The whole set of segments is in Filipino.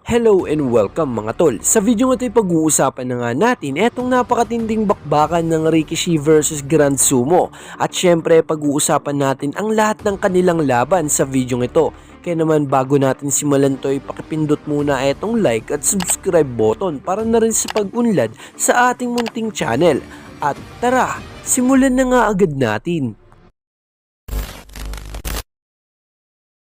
Hello and welcome mga tol. Sa video ito ay pag-uusapan na nga natin etong napakatinding bakbakan ng Rikishi versus Grand Sumo. At syempre pag-uusapan natin ang lahat ng kanilang laban sa video ito. Kaya naman bago natin simulan to ay pakipindot muna etong like at subscribe button para na rin sa pag-unlad sa ating munting channel. At tara, simulan na nga agad natin.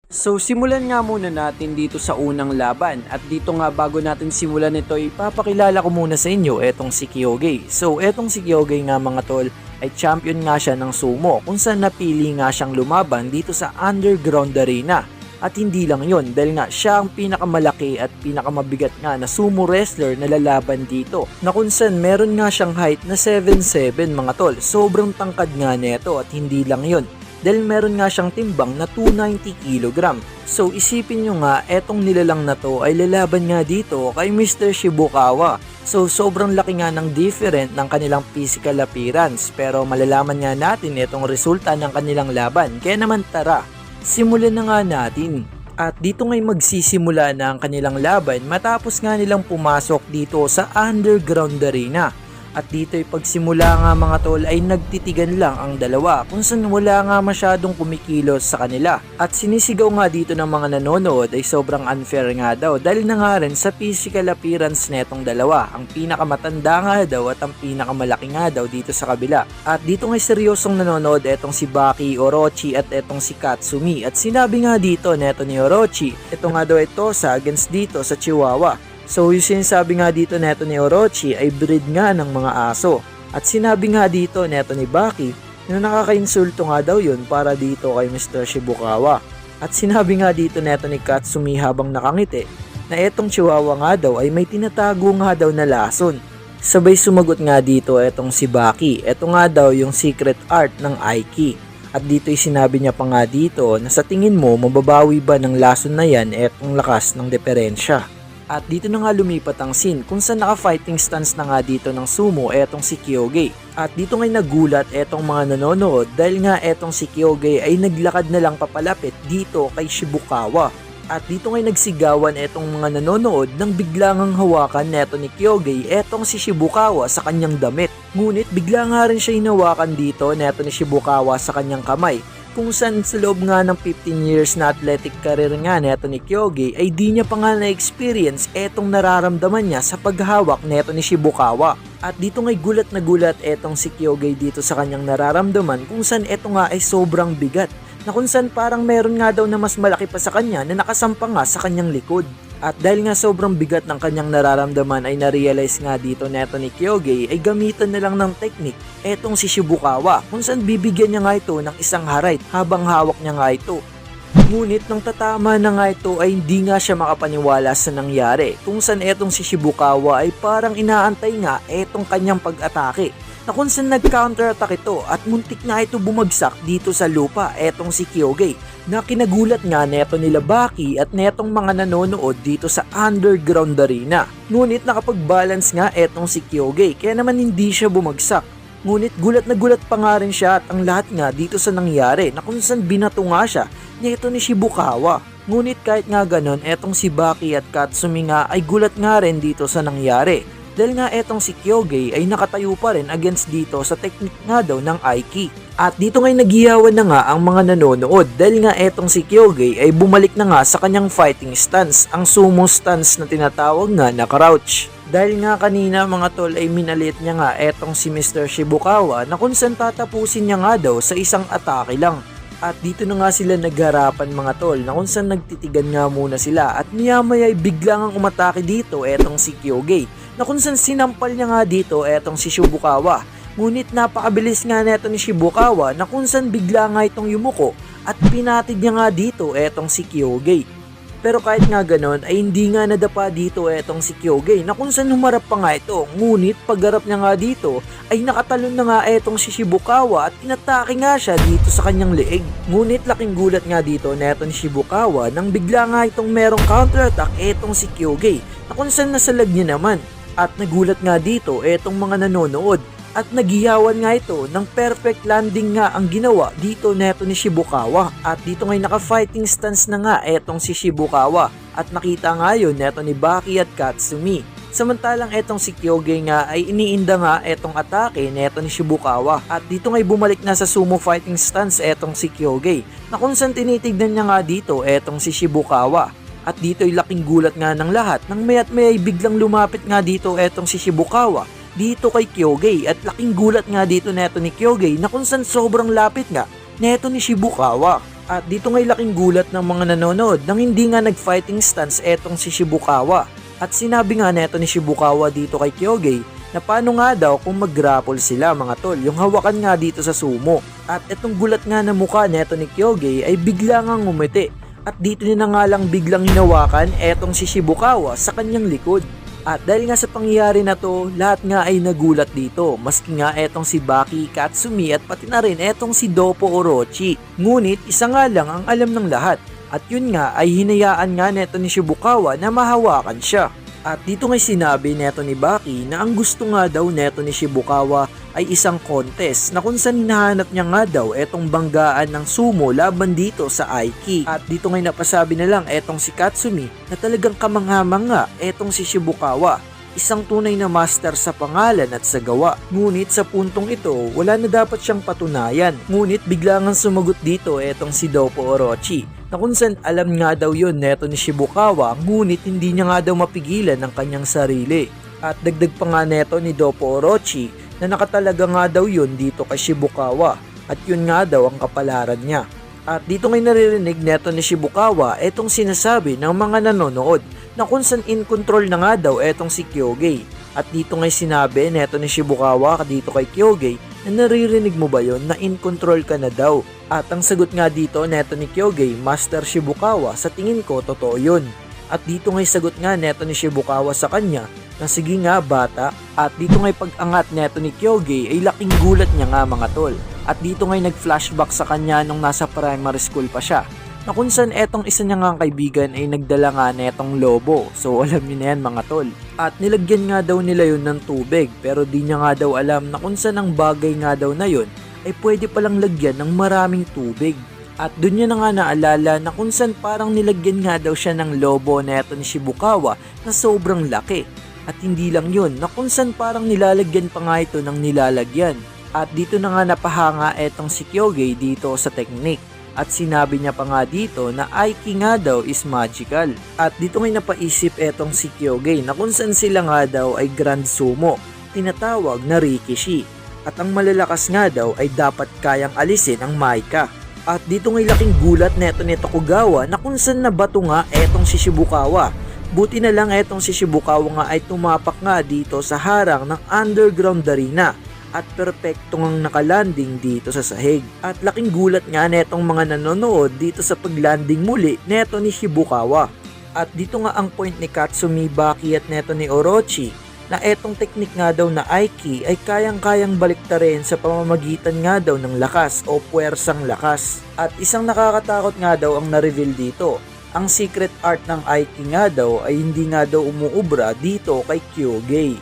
So simulan nga muna natin dito sa unang laban at dito nga bago natin simulan ito ipapakilala ko muna sa inyo etong si Kyoge. So etong si Kyoge nga mga tol ay champion nga siya ng sumo kung saan napili nga siyang lumaban dito sa underground arena. At hindi lang yon dahil nga siya ang pinakamalaki at pinakamabigat nga na sumo wrestler na lalaban dito na kung saan meron nga siyang height na 7'7" mga tol. Sobrang tangkad nga neto at hindi lang yon dahil meron nga siyang timbang na 290 kg. So isipin nyo nga, etong nilalang na to ay lalaban nga dito kay Mr. Shibukawa. So sobrang laki nga ng different ng kanilang physical appearance, pero malalaman nga natin etong resulta ng kanilang laban. Kaya naman tara, simulan na nga natin. At dito ngay magsisimula na ang kanilang laban matapos nga nilang pumasok dito sa underground arena. At dito ay pagsimula nga mga tol ay nagtitigan lang ang dalawa kung saan wala nga masyadong kumikilos sa kanila. At sinisigaw nga dito ng mga nanonood ay sobrang unfair nga daw dahil na nga rin sa physical appearance netong dalawa. Ang pinakamatanda nga daw at ang pinakamalaki nga daw dito sa kabila. At dito nga seryosong nanonood etong si Baki, Orochi at etong si Katsumi. At sinabi nga dito neto ni Orochi, ito nga daw ito sa against dito sa Chihuahua. So yung sinasabi nga dito neto ni Orochi ay breed nga ng mga aso. At sinabi nga dito neto ni Baki na nakakainsulto nga daw yun para dito kay Mr. Shibukawa. At sinabi nga dito neto ni Katsumi habang nakangiti na etong Chihuahua nga daw ay may tinatago nga daw na lason. Sabay sumagot nga dito etong si Baki, eto nga daw yung secret art ng Aiki. At dito'y sinabi niya pa nga dito na sa tingin mo mababawi ba ng lason na yan etong lakas ng diferensya. At dito na nga lumipat ang scene kung saan naka-fighting stance na nga dito ng sumo etong si Kyoge. At dito ngay nagulat etong mga nanonood dahil nga etong si Kyoge ay naglakad na lang papalapit dito kay Shibukawa. At dito ngay nagsigawan etong mga nanonood nang biglang hawakan neto ni Kyoge etong si Shibukawa sa kanyang damit. Ngunit bigla nga rin siya hinawakan dito neto ni Shibukawa sa kanyang kamay. Kung saan sa loob nga ng 15 years na athletic career nga neto ni Kyoge ay di niya pa nga na-experience etong nararamdaman niya sa paghawak neto ni Shibukawa. At dito ngay gulat na gulat etong si Kyoge dito sa kanyang nararamdaman kung saan eto nga ay sobrang bigat na kung saan parang meron nga daw na mas malaki pa sa kanya na nakasampa nga sa kanyang likod. At dahil nga sobrang bigat ng kanyang nararamdaman ay na-realize nga dito neto ni Kyoge ay gamitan na lang ng technique etong si Shibukawa kung saan bibigyan niya nga ito ng isang harait habang hawak niya nga ito. Ngunit nang tatama na nga ito ay hindi nga siya makapaniwala sa nangyari kung saan etong si Shibukawa ay parang inaantay nga etong kanyang pag-atake na kung saan nag-counter-attack ito at muntik na ito bumagsak dito sa lupa etong si Kyoge na kinagulat nga neto nila Baki at netong mga nanonood dito sa underground arena. Ngunit nakapag-balance nga etong si Kyoge kaya naman hindi siya bumagsak. Ngunit gulat na gulat pa nga rin siya at ang lahat nga dito sa nangyari na kung saan binato nga siya neto ni Shibukawa. Ngunit kahit nga ganon etong si Baki at Katsumi nga ay gulat nga rin dito sa nangyari. Dahil nga etong si Kyoge ay nakatayo pa rin against dito sa technique nga daw ng Aiki. At dito ngay nagiyawan na nga ang mga nanonood dahil nga etong si Kyoge ay bumalik na nga sa kanyang fighting stance, ang sumo stance na tinatawag nga na crouch. Dahil nga kanina mga tol ay minalit niya nga etong si Mr. Shibukawa na kung saan tatapusin niya nga daw sa isang atake lang. At dito na nga sila nagharapan mga tol na kung saan nagtitigan nga muna sila at maya-maya ay biglang ang umatake dito etong si Kyoge na kung saan sinampal niya nga dito etong si Shibukawa. Ngunit napakabilis nga neto ni Shibukawa na kung saan bigla nga itong yumuko at pinatid niya nga dito etong si Kyoge. Pero kahit nga ganon ay hindi nga nadapa dito etong si Kyoge na kung saan humarap pa nga ito. Ngunit pagharap niya nga dito ay nakatalon na nga etong si Shibukawa at inatake nga siya dito sa kanyang leeg. Ngunit laking gulat nga dito neto ni Shibukawa nang bigla nga itong merong counter-attack etong si Kyoge na kung saan nasalag niya naman. At nagulat nga dito etong mga nanonood At nagiyawan nga ito ng perfect landing nga ang ginawa dito neto ni Shibukawa. At dito ngay naka-fighting stance na nga etong si Shibukawa. At nakita nga yun neto ni Baki at Katsumi. Samantalang etong si Kyogei nga ay iniinda nga etong atake neto ni Shibukawa. At dito ngay bumalik na sa sumo fighting stance etong si Kyogei. Na kung saan tinitignan niya nga dito etong si Shibukawa. At dito ay laking gulat nga ng lahat nang maya't may biglang lumapit nga dito etong si Shibukawa dito kay Kyogei. At laking gulat nga dito neto ni Kyogei na kung saan sobrang lapit nga neto ni Shibukawa. At dito ngay laking gulat ng mga nanonood nang hindi nga nag-fighting stance etong si Shibukawa. At sinabi nga neto ni Shibukawa dito kay Kyogei na paano nga daw kung mag-grapple sila mga tol, yung hawakan nga dito sa sumo. At itong gulat nga na mukha neto ni Kyogei ay bigla nga ngumiti. At dito niya na nga lang biglang hinawakan etong si Shibukawa sa kanyang likod. At dahil nga sa pangyayari na to, lahat nga ay nagulat dito. Maski nga etong si Baki, Katsumi at pati na rin etong si Doppo Orochi. Ngunit isa nga lang ang alam ng lahat. At yun nga ay hinayaan nga neto ni Shibukawa na mahawakan siya. At dito ngay sinabi neto ni Baki na ang gusto nga daw neto ni Shibukawa ay isang contest na kung saan hinahanap niya nga daw etong banggaan ng sumo laban dito sa Aiki. At dito ngay napasabi na lang etong si Katsumi na talagang kamangha-mangha etong si Shibukawa. Isang tunay na master sa pangalan at sa gawa. Ngunit sa puntong ito, wala na dapat siyang patunayan. Ngunit bigla ngang sumagot dito etong si Doppo Orochi na kung saan alam nga daw yun neto ni Shibukawa, ngunit hindi niya nga daw mapigilan ang kanyang sarili. At dagdag pa nga neto ni Doppo Orochi na nakatalaga nga daw yun dito kay Shibukawa at yun nga daw ang kapalaran niya. At dito ngay naririnig neto ni Shibukawa etong sinasabi ng mga nanonood na kung saan in control na nga daw etong si Kyogei. At dito ngay sinabi neto ni Shibukawa dito kay Kyogei na naririnig mo ba yon na in control ka na daw. At ang sagot nga dito neto ni Kyogei, Master Shibukawa, sa tingin ko totoo yun. At dito ngay sagot nga neto ni Shibukawa sa kanya na sige nga bata. At dito ngay pag-angat neto ni Kyogei ay laking gulat niya nga mga tol. At dito ngay nag-flashback sa kanya nung nasa primary school pa siya. Na kung saan etong isa niya nga kaibigan ay nagdala nga netong lobo. So alam niyo na yan mga tol. At nilagyan nga daw nila yun ng tubig pero di niya nga daw alam na kung saan ang bagay nga daw na yun ay pwede palang lagyan ng maraming tubig. At dun niya na nga naalala na kung saan parang nilagyan nga daw siya ng lobo neto ni Shibukawa na sobrang laki. At hindi lang yun, na kung saan parang nilalagyan pa nga ito ng nilalagyan. At dito na nga napahanga etong si Kyogei dito sa technique. At sinabi niya pa nga dito na Aiki nga daw is magical. At dito ngay napaisip etong si Kyogei na kung saan sila nga daw ay Grand Sumo, tinatawag na Rikishi. At ang malalakas nga daw ay dapat kayang alisin ang Maika. At dito ngay laking gulat neto ni Tokugawa na kung saan nabato nga etong si Shibukawa. Buti na lang etong si Shibukawa nga ay tumapak nga dito sa harang ng underground arena. At perpekto ngang nakalanding dito sa sahig. At laking gulat nga netong mga nanonood dito sa paglanding muli neto ni Shibukawa. At dito nga ang point ni Katsumi, Baki at neto ni Orochi na etong teknik nga daw na Aiki ay kayang-kayang baliktarin sa pamamagitan nga daw ng lakas o puwersang lakas. At isang nakakatakot nga daw ang na-reveal dito. Ang secret art ng Aiki nga daw ay hindi nga daw umuubra dito kay Kyogei.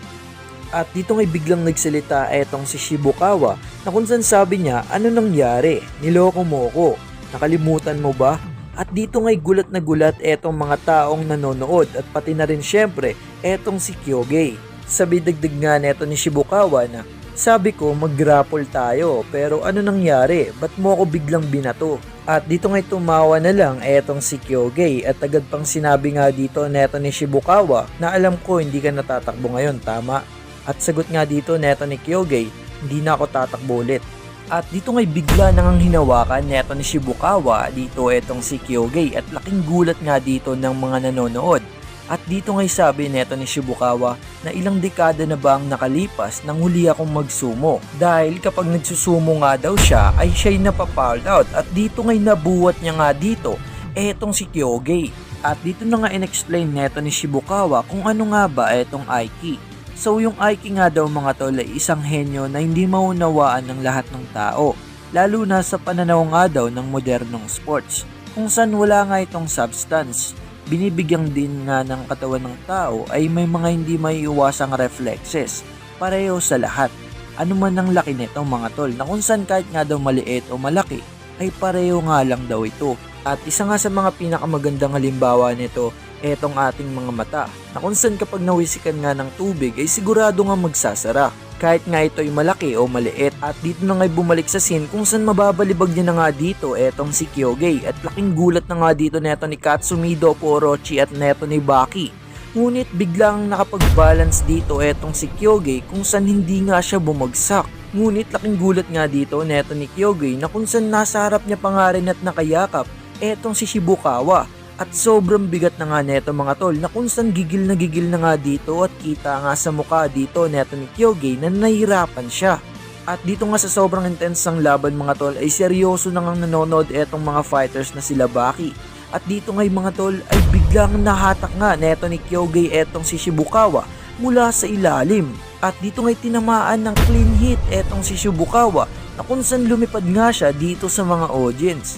At dito ngay biglang nagsalita etong si Shibukawa na kung saan sabi niya, ano nangyari? Niloko mo ko? Nakalimutan mo ba? At dito ngay gulat na gulat etong mga taong nanonood at pati na rin syempre etong si Kyogei. Sabi dagdag nga neto ni Shibukawa na sabi ko mag-grapple tayo pero ano nangyari? Ba't mo ako biglang binato? At dito ngay tumawa na lang etong si Kyogei at agad pang sinabi nga dito neto ni Shibukawa na alam ko hindi ka natatakbo ngayon, tama? At sagot nga dito neto ni Kyogei, hindi na ako tatakbo ulit. At dito ngay bigla nang hinawakan neto ni Shibukawa dito etong si Kyogei at laking gulat nga dito ng mga nanonood. At dito ngay sabi neto ni Shibukawa na ilang dekada na ba ang nakalipas nang huli akong magsumo. Dahil kapag nagsusumo nga daw siya ay siya'y napapalled out at dito ngay nabuhat niya nga dito etong si Kyogei. At dito na nga in-explain neto ni Shibukawa kung ano nga ba etong Aiki. So yung Aiki nga daw mga tol ay isang henyo na hindi maunawaan ng lahat ng tao. Lalo na sa pananaw nga daw ng modernong sports kung saan wala nga itong substance. Binibigyan din nga ng katawan ng tao ay may mga hindi maiiwasang reflexes, pareho sa lahat. ano man ang laki nito mga tol, na kung saan kahit nga daw maliit o malaki ay pareho nga lang daw ito. At isa nga sa mga pinakamagandang halimbawa nito, etong ating mga mata, na kung saan kapag nawisikan nga ng tubig ay sigurado nga magsasara. Kahit nga ito ay malaki o maliit. At dito na nga'y bumalik sa scene kung saan mababalibag niya na nga dito etong si Kyogey. At laking gulat na nga dito neto ni Katsumi, Doppo Orochi at neto ni Baki. Ngunit biglang nakapag-balance dito etong si Kyogey kung saan hindi nga siya bumagsak. Ngunit laking gulat nga dito neto ni Kyogey na kung saan nasa harap niya pa nga rin at nakayakap etong si Shibukawa. At sobrang bigat na nga neto mga tol, na kung saan gigil na nga dito at kita nga sa mukha dito neto ni Kyogey na nahihirapan siya. At dito nga sa sobrang intense ng laban mga tol ay seryoso na nga nanonood etong mga fighters na sila Baki. At dito nga mga tol ay biglang nahatak nga neto ni Kyogey etong si Shibukawa mula sa ilalim. At dito nga'y tinamaan ng clean hit etong si Shibukawa na kung saan lumipad nga siya dito sa mga audience.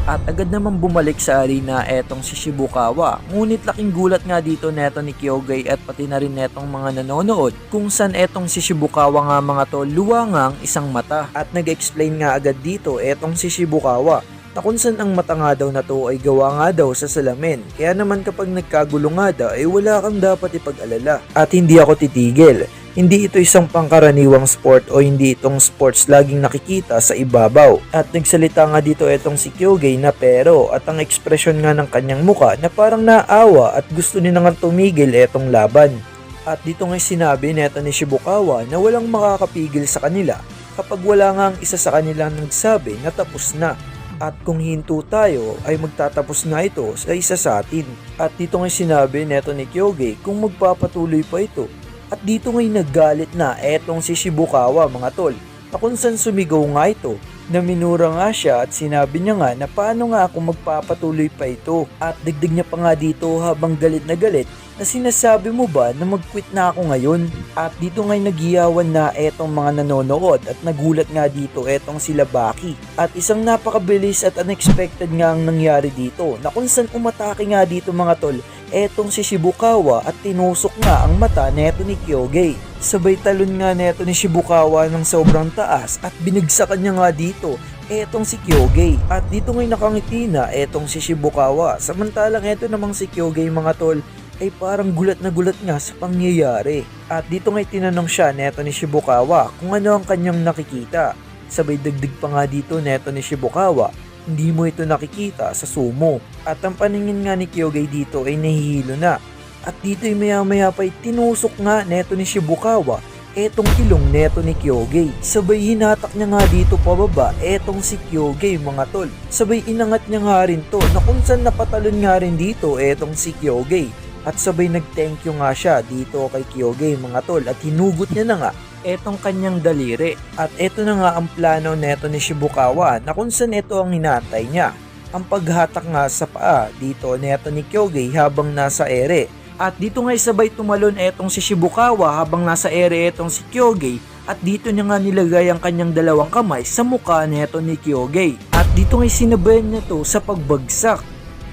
At agad naman bumalik sa arena etong si Shibukawa. Ngunit laking gulat nga dito neto ni Kyogey at pati na rin netong mga nanonood kung saan etong si Shibukawa nga mga tol luwangang isang mata. At nag-explain nga agad dito etong si Shibukawa na kung saan ang mata nga daw na to ay gawa nga daw sa salamin. Kaya naman kapag nagkagulo nga daw ay wala kang dapat ipag-alala. At hindi ako titigil. Hindi ito isang pangkaraniwang sport o hindi itong sports laging nakikita sa ibabaw. At nagsalita nga dito etong si Kyogey na pero at ang ekspresyon nga ng kanyang muka na parang naawa at gusto niya nga tumigil etong laban. At dito nga sinabi neto ni Shibukawa na walang makakapigil sa kanila kapag wala nga ang isa sa kanila nagsabi na tapos na. At kung hinto tayo ay magtatapos nga ito sa isa sa atin. At dito nga sinabi neto ni Kyogey kung magpapatuloy pa ito. At dito nga'y naggalit na etong si Shibukawa mga tol, na kung saan sumigaw nga ito, na minura nga siya at sinabi niya nga na paano nga kung magpapatuloy pa ito. At dagdag niya pa nga dito habang galit na sinasabi mo ba na mag-quit na ako ngayon? At dito nga'y nagiyawan na etong mga nanonood at nagulat nga dito etong sila Baki. At isang napakabilis at unexpected nga ang nangyari dito, na kung saan umatake nga dito mga tol etong si Shibukawa at tinusok nga ang mata neto ni Kyogey. Sabay talon nga neto ni Shibukawa ng sobrang taas at binigsakan niya nga dito etong si Kyogey. At dito nga'y nakangiti na etong si Shibukawa, samantalang eto namang si Kyogey mga tol ay parang gulat na gulat nga sa pangyayari. At dito nga'y tinanong siya neto ni Shibukawa kung ano ang kanyang nakikita. Sabay dagdag pa nga dito neto ni Shibukawa, hindi mo ito nakikita sa sumo. At ang paningin nga ni Kyogey dito ay nahihilo na. At dito ay maya pa ay tinusok nga neto ni Shibukawa etong ilong neto ni Kyogey. Sabay hinatak niya nga dito pababa etong si Kyogey mga tol. Sabay inangat niya nga rin to na kung saan napatalon nga rin dito etong si Kyogey. At sabay nag-thank you nga siya dito kay Kyogey mga tol at hinugot niya na nga etong kanyang daliri. At eto na nga ang plano neto ni Shibukawa na kung saan ito ang hinantay niya. Ang paghatak nga sa paa dito neto ni Kyogey habang nasa ere. At dito nga sabay tumalon etong si Shibukawa habang nasa ere etong si Kyogey. At dito niya nga nilagay ang kanyang dalawang kamay sa mukha neto ni Kyogey. At dito nga sinabayan niya to sa pagbagsak.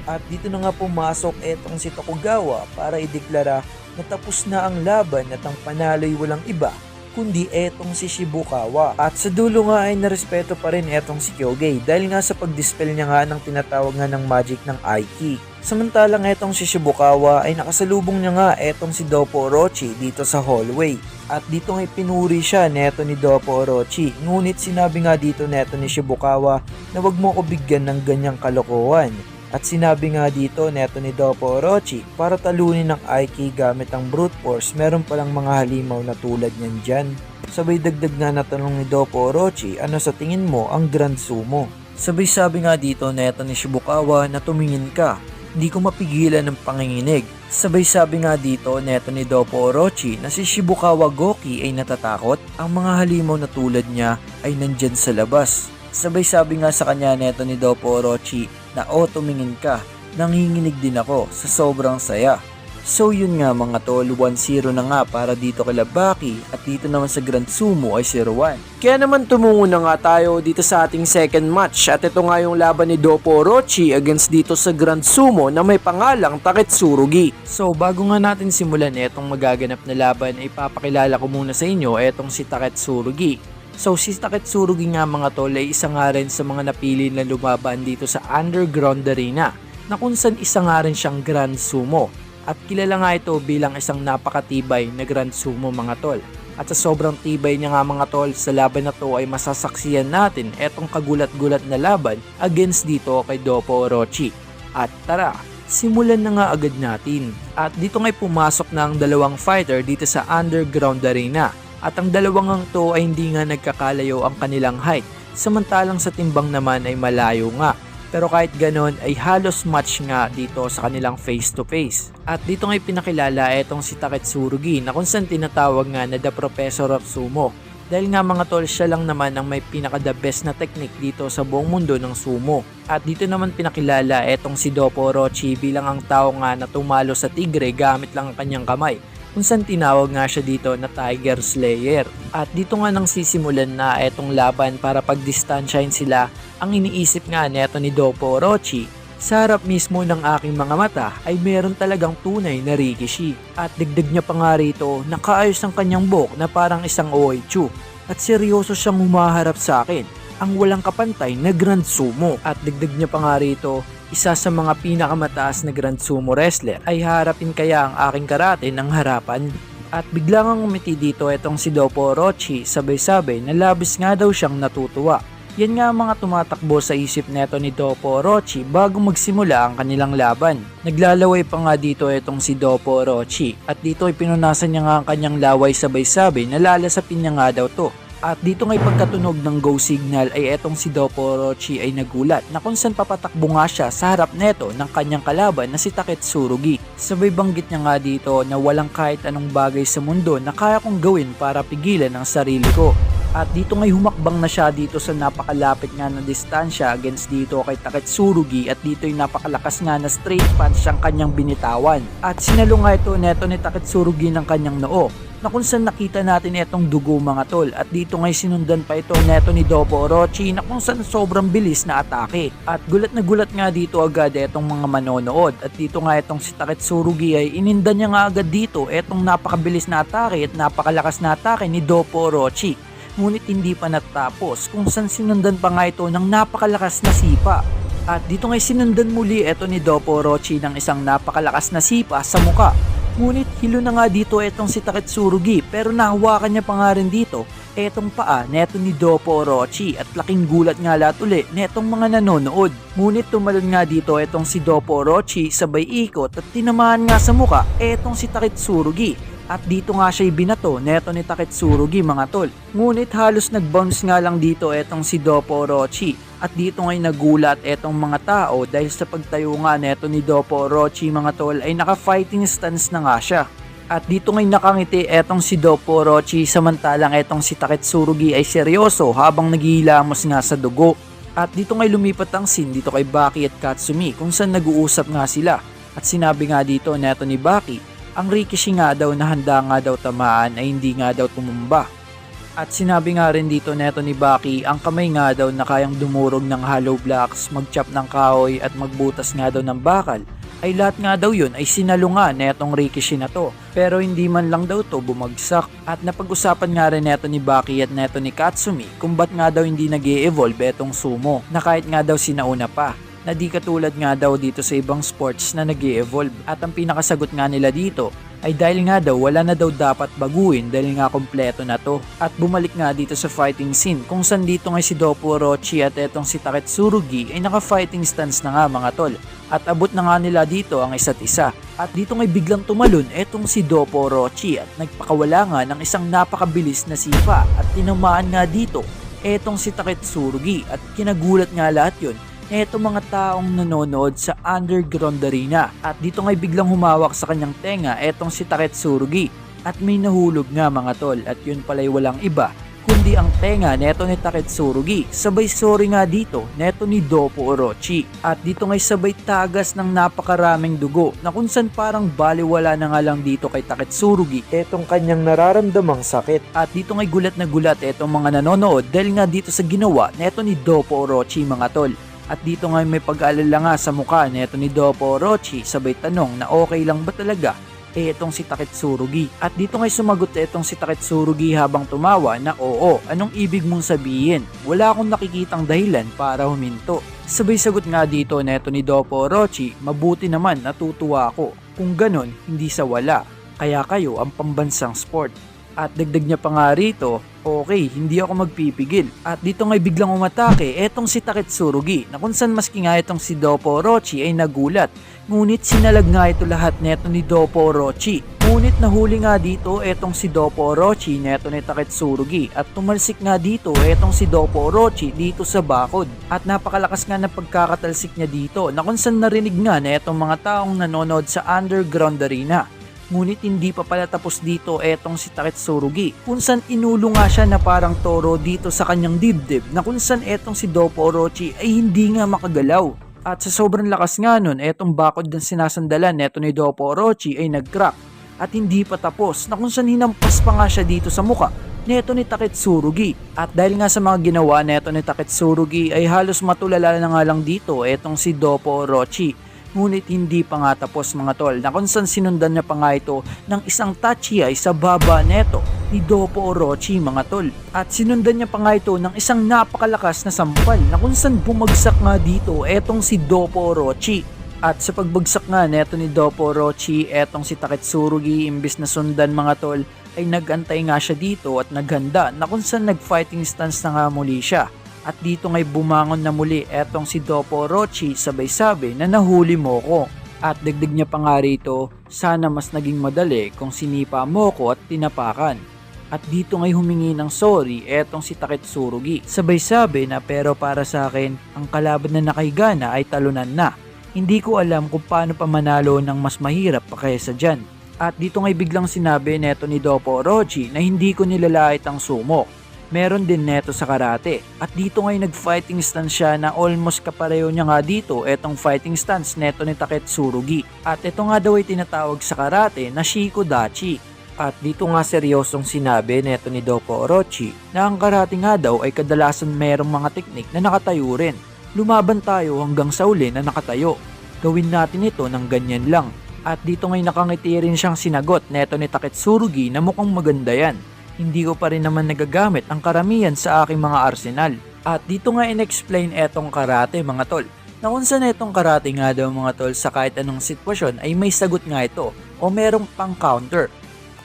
At dito na nga pumasok etong si Tokugawa para ideklara na tapos na ang laban at ang panalo'y walang iba kundi etong si Shibukawa. At sa dulo nga ay narespeto pa rin etong si Kyogey dahil nga sa pagdispel niya nga ng tinatawag nga ng magic ng Aiki. Samantalang etong si Shibukawa ay nakasalubong niya nga etong si Doppo Orochi dito sa hallway. At dito nga'y pinuri siya neto ni Doppo Orochi. Ngunit sinabi nga dito neto ni Shibukawa na wag mo ko bigyan ng ganyang kalokohan. At sinabi nga dito neto ni Doppo Orochi para talunin ng Aiki gamit ang brute force, meron palang mga halimaw na tulad niyan dyan. Sabay dagdag nga na tanong ni Doppo Orochi, ano sa tingin mo ang Grand Sumo? Sabay sabi nga dito neto ni Shibukawa na tumingin ka, hindi ko mapigilan ng panginginig. Sabay sabi nga dito neto ni Doppo Orochi na si Shibukawa Goki ay natatakot, ang mga halimaw na tulad niya ay nandyan sa labas. Sabay sabi nga sa kanya neto ni Doppo Orochi na tumingin ka, nanginginig din ako sa sobrang saya. So yun nga mga tol, 1-0 na nga para dito kay Baki at dito naman sa Grand Sumo ay 0-1. Kaya naman tumungo na nga tayo dito sa ating second match at ito nga yung laban ni Dopo Orochi against dito sa Grand Sumo na may pangalang Taketsurugi. So bago nga natin simulan itong magaganap na laban ay papakilala ko muna sa inyo itong si Taketsurugi. So si Taketsurugi nga mga tol ay isa nga rin sa mga napili na lumaban dito sa Underground Arena na kung saan isa nga rin siyang Grand Sumo. At kilala nga ito bilang isang napakatibay na Grand Sumo mga tol. At sa sobrang tibay niya nga mga tol, sa laban na to ay masasaksiyan natin etong kagulat-gulat na laban against dito kay Dopo Orochi. At tara, simulan na nga agad natin. At dito nga'y pumasok na ang dalawang fighter dito sa Underground Arena. At ang dalawang to ay hindi nga nagkakalayo ang kanilang height, samantalang sa timbang naman ay malayo nga. Pero kahit ganon ay halos match nga dito sa kanilang face to face. At dito nga'y pinakilala etong si Taketsurugi na kung saan tinatawag nga na the Professor of Sumo. Dahil nga mga tol, siya lang naman ang may pinaka the best na technique dito sa buong mundo ng sumo. At dito naman pinakilala etong si Dopo Orochi bilang ang tao nga na tumalo sa tigre gamit lang ang kanyang kamay. Kung saan tinawag nga siya dito na Tiger Slayer. At dito nga nang sisimulan na etong laban para pagdistansyahin sila, ang iniisip nga neto ni Dopo Orochi, sa harap mismo ng aking mga mata ay meron talagang tunay na Rikishi. At dagdag niya pa nga rito, nakaayos ang kanyang buhok na parang isang Oichu. At seryoso siyang humaharap sa akin, ang walang kapantay na Grand Sumo. At dagdag niya pa nga rito, isa sa mga pinakamataas na Grand Sumo wrestler ay harapin kaya ang aking karate ng harapan. At biglang ang umiti dito itong si Dopo Orochi, sabay-sabay na labis nga daw siyang natutuwa. Yan nga ang mga tumatakbo sa isip neto ni Dopo Orochi bago magsimula ang kanilang laban. Naglalaway pa nga dito itong si Dopo Orochi at dito ay pinunasan niya nga ang kanyang laway sabay-sabay na lalasapin niya nga daw to. At dito nga'y pagkatunog ng go signal ay etong si Dopo Orochi ay nagulat na kung saan papatakbo nga siya sa harap neto ng kanyang kalaban na si Taketsurugi. Sabay banggit niya nga dito na walang kahit anong bagay sa mundo na kaya kong gawin para pigilan ang sarili ko. At dito nga'y humakbang na siya dito sa napakalapit nga na distansya against dito kay Taketsurugi at dito'y napakalakas nga na straight punch siyang kanyang binitawan. At sinalo nga ito neto ni Taketsurugi ng kanyang noo na kung saan nakita natin itong dugo mga tol. At dito nga'y sinundan pa ito neto ni Dopo Orochi na kung saan sobrang bilis na atake. At gulat na gulat nga dito agad itong mga manonood. At dito nga itong si Taketsurugi ay inindan niya nga agad dito itong napakabilis na atake at napakalakas na atake ni Dopo Orochi. Ngunit hindi pa natapos kung saan sinundan pa nga ito ng napakalakas na sipa. At dito nga'y sinundan muli ito ni Dopo Orochi ng isang napakalakas na sipa sa muka. Ngunit hilo na nga dito etong si Taketsurugi pero nahawakan niya pa nga rin dito etong paa neto ni Dopo Orochi at laking gulat nga lahat uli netong mga nanonood. Ngunit tumalon nga dito etong si Dopo Orochi sabay ikot at tinamaan nga sa muka etong si Taketsurugi. At dito nga siya'y binato neto ni Taketsurugi mga tol. Ngunit halos nag-bounce nga lang dito etong si Dopo Orochi. At dito nga'y nagulat etong mga tao dahil sa pagtayo nga neto ni Dopo Orochi mga tol ay naka-fighting stance na nga siya. At dito nga'y nakangiti etong si Dopo Orochi samantalang etong si Taketsurugi ay seryoso habang naghihilamos nga sa dugo. At dito nga'y lumipat ang scene dito kay Baki at Katsumi kung saan nag-uusap nga sila. At sinabi nga dito neto ni Baki, ang Rikishi nga daw na handa nga daw tamaan ay hindi nga daw tumumba. At sinabi nga rin dito neto ni Baki, ang kamay nga daw na kayang dumurog ng hollow blocks, mag-chop ng kahoy at magbutas nga daw ng bakal, ay lahat nga daw yun ay sinalo nga netong Rikishi na to. Pero hindi man lang daw to bumagsak. At napag-usapan nga rin neto ni Baki at neto ni Katsumi kung ba't nga daw hindi nag-e-evolve etong sumo, na kahit nga daw sinauna pa. Na di katulad nga daw dito sa ibang sports na nag-e-evolve. At ang pinakasagot nga nila dito ay dahil nga daw wala na daw dapat baguhin dahil nga kompleto na to. At bumalik nga dito sa fighting scene kung saan dito nga si Dopo Orochi at etong si Taketsurugi ay naka-fighting stance na nga mga tol. At abot na nga nila dito ang isa't isa. At dito nga'y biglang tumalon etong si Dopo Orochi at nagpakawala nga ng isang napakabilis na sipa at tinamaan nga dito etong si Taketsurugi at kinagulat nga lahat yun etong mga taong nanonood sa Underground Arena. At dito nga'y biglang humawak sa kanyang tenga etong si Taketsurugi at may nahulog nga mga tol at yun pala'y walang iba kundi ang tenga neto ni Taketsurugi. Sabay sorry nga dito neto ni Doppo Orochi. At dito ngay sabay tagas ng napakaraming dugo na kung saan parang baliwala na nga lang dito kay Taketsurugi etong kanyang nararamdamang sakit. At dito ngay gulat na gulat etong mga nanonood dahil nga dito sa ginawa neto ni Doppo Orochi mga tol. At dito ngay may pag-aalala nga sa mukha neto ni Doppo Orochi sabay tanong na okay lang ba talaga etong si Taketsurugi. At dito ngay sumagot etong si Taketsurugi habang tumawa na oo, anong ibig mong sabihin? Wala akong nakikitang dahilan para huminto. Sabay sagot nga dito neto ni Doppo Orochi, mabuti naman natutuwa ako. Kung ganon, hindi sa wala. Kaya kayo ang pambansang sport. At dagdag niya pa nga rito, okay, hindi ako magpipigil. At dito ngay biglang umatake etong si Taketsurugi na kung saan maski nga itong si Doppo Orochi ay nagulat. Ngunit sinalag nga ito lahat neto ni Doppo Orochi. Ngunit nahuli nga dito etong si Doppo Orochi neto ni Taketsurugi at tumalsik nga dito etong si Doppo Orochi dito sa bakod. At napakalakas nga ng pagkakatalsik niya dito na kung saan narinig nga na etong mga taong nanonood sa underground arena. Ngunit hindi pa pala tapos dito etong si Taketsurugi kung saan inulo nga siya na parang toro dito sa kanyang dibdib na kung saan etong si Doppo Orochi ay hindi nga makagalaw. At sa sobrang lakas nga nun etong bakod ng sinasandalan neto ni Doppo Orochi ay nag-crack. At hindi pa tapos na kung saan hinampas pa nga siya dito sa muka neto ni Taketsurugi. At dahil nga sa mga ginawa neto ni Taketsurugi ay halos matulala na nga lang dito etong si Doppo Orochi. Ngunit hindi pa nga tapos mga tol na kung saan sinundan niya pa nga ito ng isang tachiay sa baba neto ni Doppo Orochi mga tol. At sinundan niya pa nga ito ng isang napakalakas na sampal na kung saan bumagsak nga dito etong si Doppo Orochi. At sa pagbagsak nga neto ni Doppo Orochi etong si Taketsurugi imbis na sundan mga tol ay nagantay nga siya dito at naghanda na kung saan nag-fighting stance na nga muli siya. At dito ngay bumangon na muli etong si Doppo Orochi sabay sabi na nahuli mo ko. At dagdag niya pa nga rito, sana mas naging madali kung sinipa mo ko at tinapakan. At dito ngay humingi ng sorry etong si Taketsurugi. Sabay sabi na pero para sa akin, ang kalaban na nakahiga na ay talunan na. Hindi ko alam kung paano pa manalo ng mas mahirap pa kaysa dyan. At dito ngay biglang sinabi neto ni Doppo Orochi na hindi ko nilalait ang sumo. Meron din neto sa karate. At dito ngay nag-fighting stance siya na almost kapareho niya nga dito etong fighting stance neto ni Taketsurugi. At ito nga daw ay tinatawag sa karate na Shikodachi. At dito nga seryosong sinabi neto ni Doppo Orochi na ang karate nga daw ay kadalasan merong mga teknik na nakatayo rin. Lumaban tayo hanggang sa uli na nakatayo. Gawin natin ito ng ganyan lang. At dito ngay nakangiti rin siyang sinagot neto ni Taketsurugi na mukhang maganda yan. Hindi ko pa rin naman nagagamit ang karamihan sa aking mga arsenal. At dito nga in-explain etong karate mga tol. Na kung saan etong karate nga daw mga tol sa kahit anong sitwasyon ay may sagot nga ito o merong pang counter.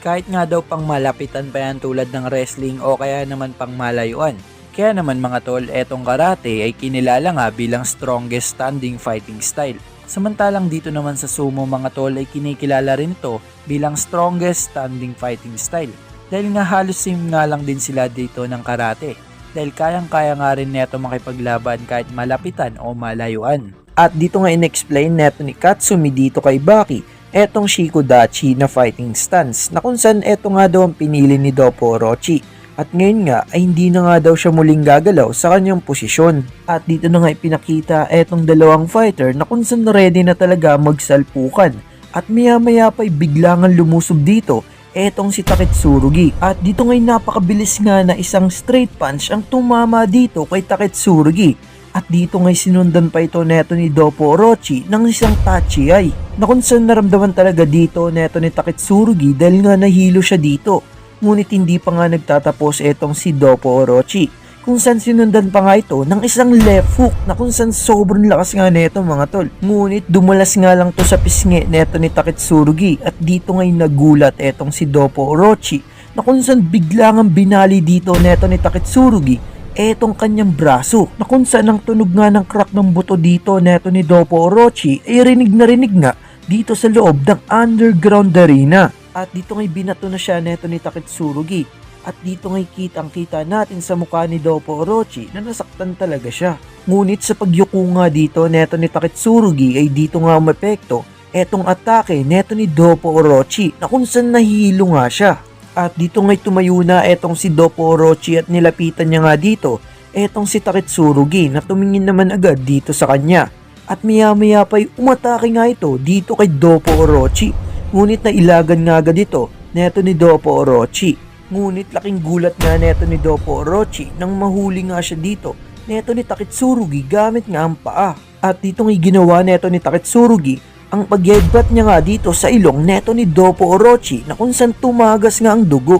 Kahit nga daw pang malapitan pa yan tulad ng wrestling o kaya naman pang malayuan. Kaya naman mga tol, etong karate ay kinilala nga bilang strongest standing fighting style. Samantalang dito naman sa sumo mga tol ay kinikilala rin ito bilang strongest standing fighting style. Dahil nga halos same nga lang din sila dito ng karate. Dahil kayang-kaya nga rin neto makipaglaban kahit malapitan o malayuan. At dito nga in-explain neto ni Katsumi dito kay Baki etong Shikodachi na fighting stance na kung saan eto nga daw ang pinili ni Doppo Orochi. At ngayon nga ay hindi na nga daw siya muling gagalaw sa kanyang posisyon. At dito na nga ipinakita etong dalawang fighter na kung saan ready na talaga magsalpukan. At maya-maya pa'y biglangan lumusob dito etong si Taketsurugi. At dito ngay napakabilis nga na isang straight punch ang tumama dito kay Taketsurugi. At dito ngay sinundan pa ito neto ni Doppo Orochi ng isang tachiay. Na kung saan naramdaman talaga dito neto ni Taketsurugi dahil nga nahilo siya dito. Ngunit hindi pa nga nagtatapos etong si Doppo Orochi. Kung saan sinundan pa nga ito ng isang left hook na kung saan sobrang lakas nga neto mga tol. Ngunit dumalas nga lang to sa pisngi neto ni Taketsurugi at dito ngay nagulat etong si Doppo Orochi na kung saan biglangang binali dito neto ni Taketsurugi etong kanyang braso na kung saan ang tunog nga ng crack ng buto dito neto ni Doppo Orochi ay rinig nga dito sa loob ng underground arena. At dito ngay binato na siya neto ni Taketsurugi. At dito ngay kitang-kita natin sa mukha ni Doppo Orochi na nasaktan talaga siya. Ngunit sa pagyuko nga dito neto ni Taketsurugi ay dito nga umepekto etong atake neto ni Doppo Orochi na kung saan nahihilo nga siya. At dito nga'y tumayo na etong si Dopo Orochi at nilapitan niya nga dito etong si Taketsurugi na tumingin naman agad dito sa kanya. At maya pa'y umatake nga ito dito kay Dopo Orochi. Ngunit nailagan nga agad ito neto ni Dopo Orochi. Ngunit laking gulat nga neto ni Dopo Orochi nang mahuli nga siya dito neto ni Taketsurugi gamit nga ang paa. At dito nga'y ginawa neto ni Taketsurugi ang pag-headbutt niya nga dito sa ilong neto ni Dopo Orochi na kung saan tumagas nga ang dugo.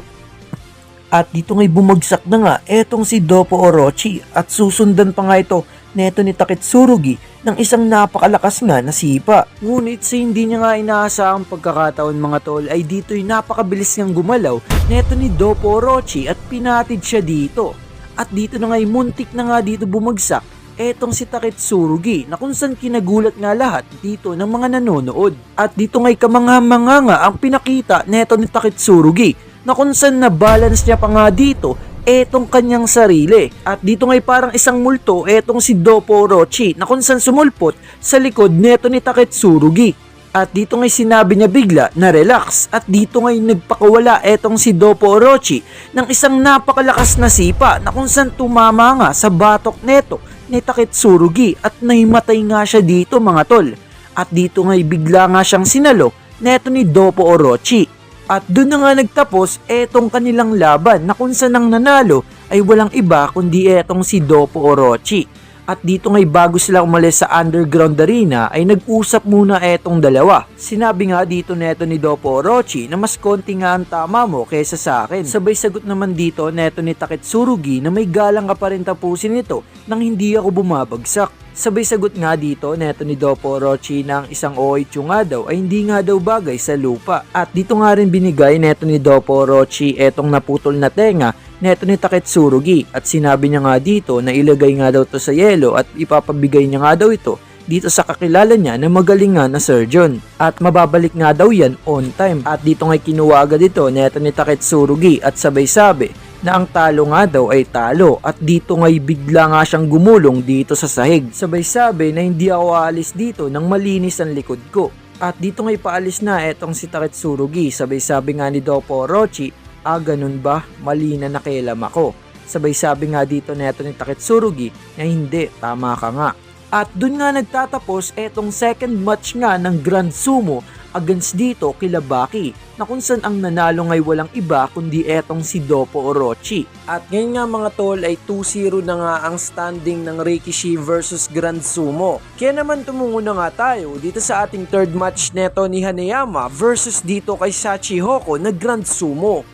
At dito nga'y bumagsak na nga etong si Dopo Orochi at susundan pa nga ito neto ni Taketsurugi ng isang napakalakas nga na sipa. Ngunit sa hindi niya nga inaasahang pagkakataon mga tol ay dito'y napakabilis niyang gumalaw neto ni Dopo Orochi at pinatid siya dito. At dito na nga'y muntik na nga dito bumagsak etong si Taketsurugi na kung saan kinagulat nga lahat dito ng mga nanonood. At dito nga'y kamangha-mangha nga ang pinakita neto ni Taketsurugi na kung saan na-balance niya pa nga dito etong kanyang sarili. At dito nga'y parang isang multo etong si Dopo Orochi na kung saan sumulpot sa likod neto ni Taketsurugi. At dito nga'y sinabi niya bigla na relax at dito nga'y nagpakawala etong si Dopo Orochi ng isang napakalakas na sipa na kung saan tumama nga sa batok neto ni Taketsurugi at nahimatay nga siya dito mga tol. At dito nga'y bigla nga siyang sinalo neto ni Dopo Orochi. At doon na nga nagtapos etong kanilang laban na kung saan ang nanalo ay walang iba kundi etong si Dopo Orochi. At dito nga'y bago sila umalis sa underground arena ay nag-usap muna etong dalawa. Sinabi nga dito neto ni Dopo Orochi na mas konti nga ang tama mo kaysa sa akin. Sabay sagot naman dito neto ni Taketsurugi na may galang ka pa rin tapusin ito nang hindi ako bumabagsak. Sabay sagot nga dito neto ni Dopo Orochi na ang isang Oichu nga daw ay hindi nga daw bagay sa lupa. At dito nga rin binigay neto ni Dopo Orochi etong naputol na tenga neto ni Taketsurugi at sinabi niya nga dito na ilagay nga daw to sa yelo at ipapabigay niya nga daw ito dito sa kakilala niya na magaling nga na surgeon at mababalik nga daw yan on time. At dito nga'y kinuha agad ito neto ni Taketsurugi at sabay sabi na ang talo nga daw ay talo at dito nga'y bigla nga siyang gumulong dito sa sahig. Sabay sabi na hindi ako aalis dito nang malinis ang likod ko. At dito nga'y paalis na etong si Taketsurugi. Sabay sabi nga ni Dopo Orochi, ganun ba? Mali na nakialam ako. Sabay sabi nga dito neto ni Taketsurugi na hindi, tama ka nga. At dun nga nagtatapos etong second match nga ng Grand Sumo against dito kila Baki na kung saan ang nanalo ngay walang iba kundi etong si Dopo Orochi. At ngayon nga mga tol ay 2-0 na nga ang standing ng Rikishi versus Grand Sumo. Kaya naman tumungo na nga tayo dito sa ating third match neto ni Hanayama versus dito kay Shachihoko na Grand Sumo.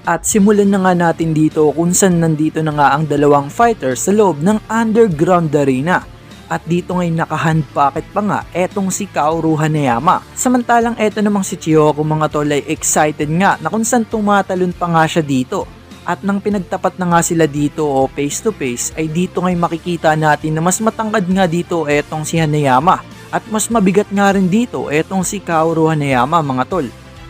At simulan na nga natin dito kung saan nandito na nga ang dalawang fighters sa loob ng underground arena. At dito ngay naka-hand pocket pa nga etong si Kaoru Hanayama. Samantalang eto namang si Chihoko mga tol ay excited nga na kung saan tumatalon pa nga siya dito. At nang pinagtapat na nga sila dito o face to face ay dito ngay makikita natin na mas matangkad nga dito etong si Hanayama. At mas mabigat nga rin dito etong si Kaoru Hanayama mga tol.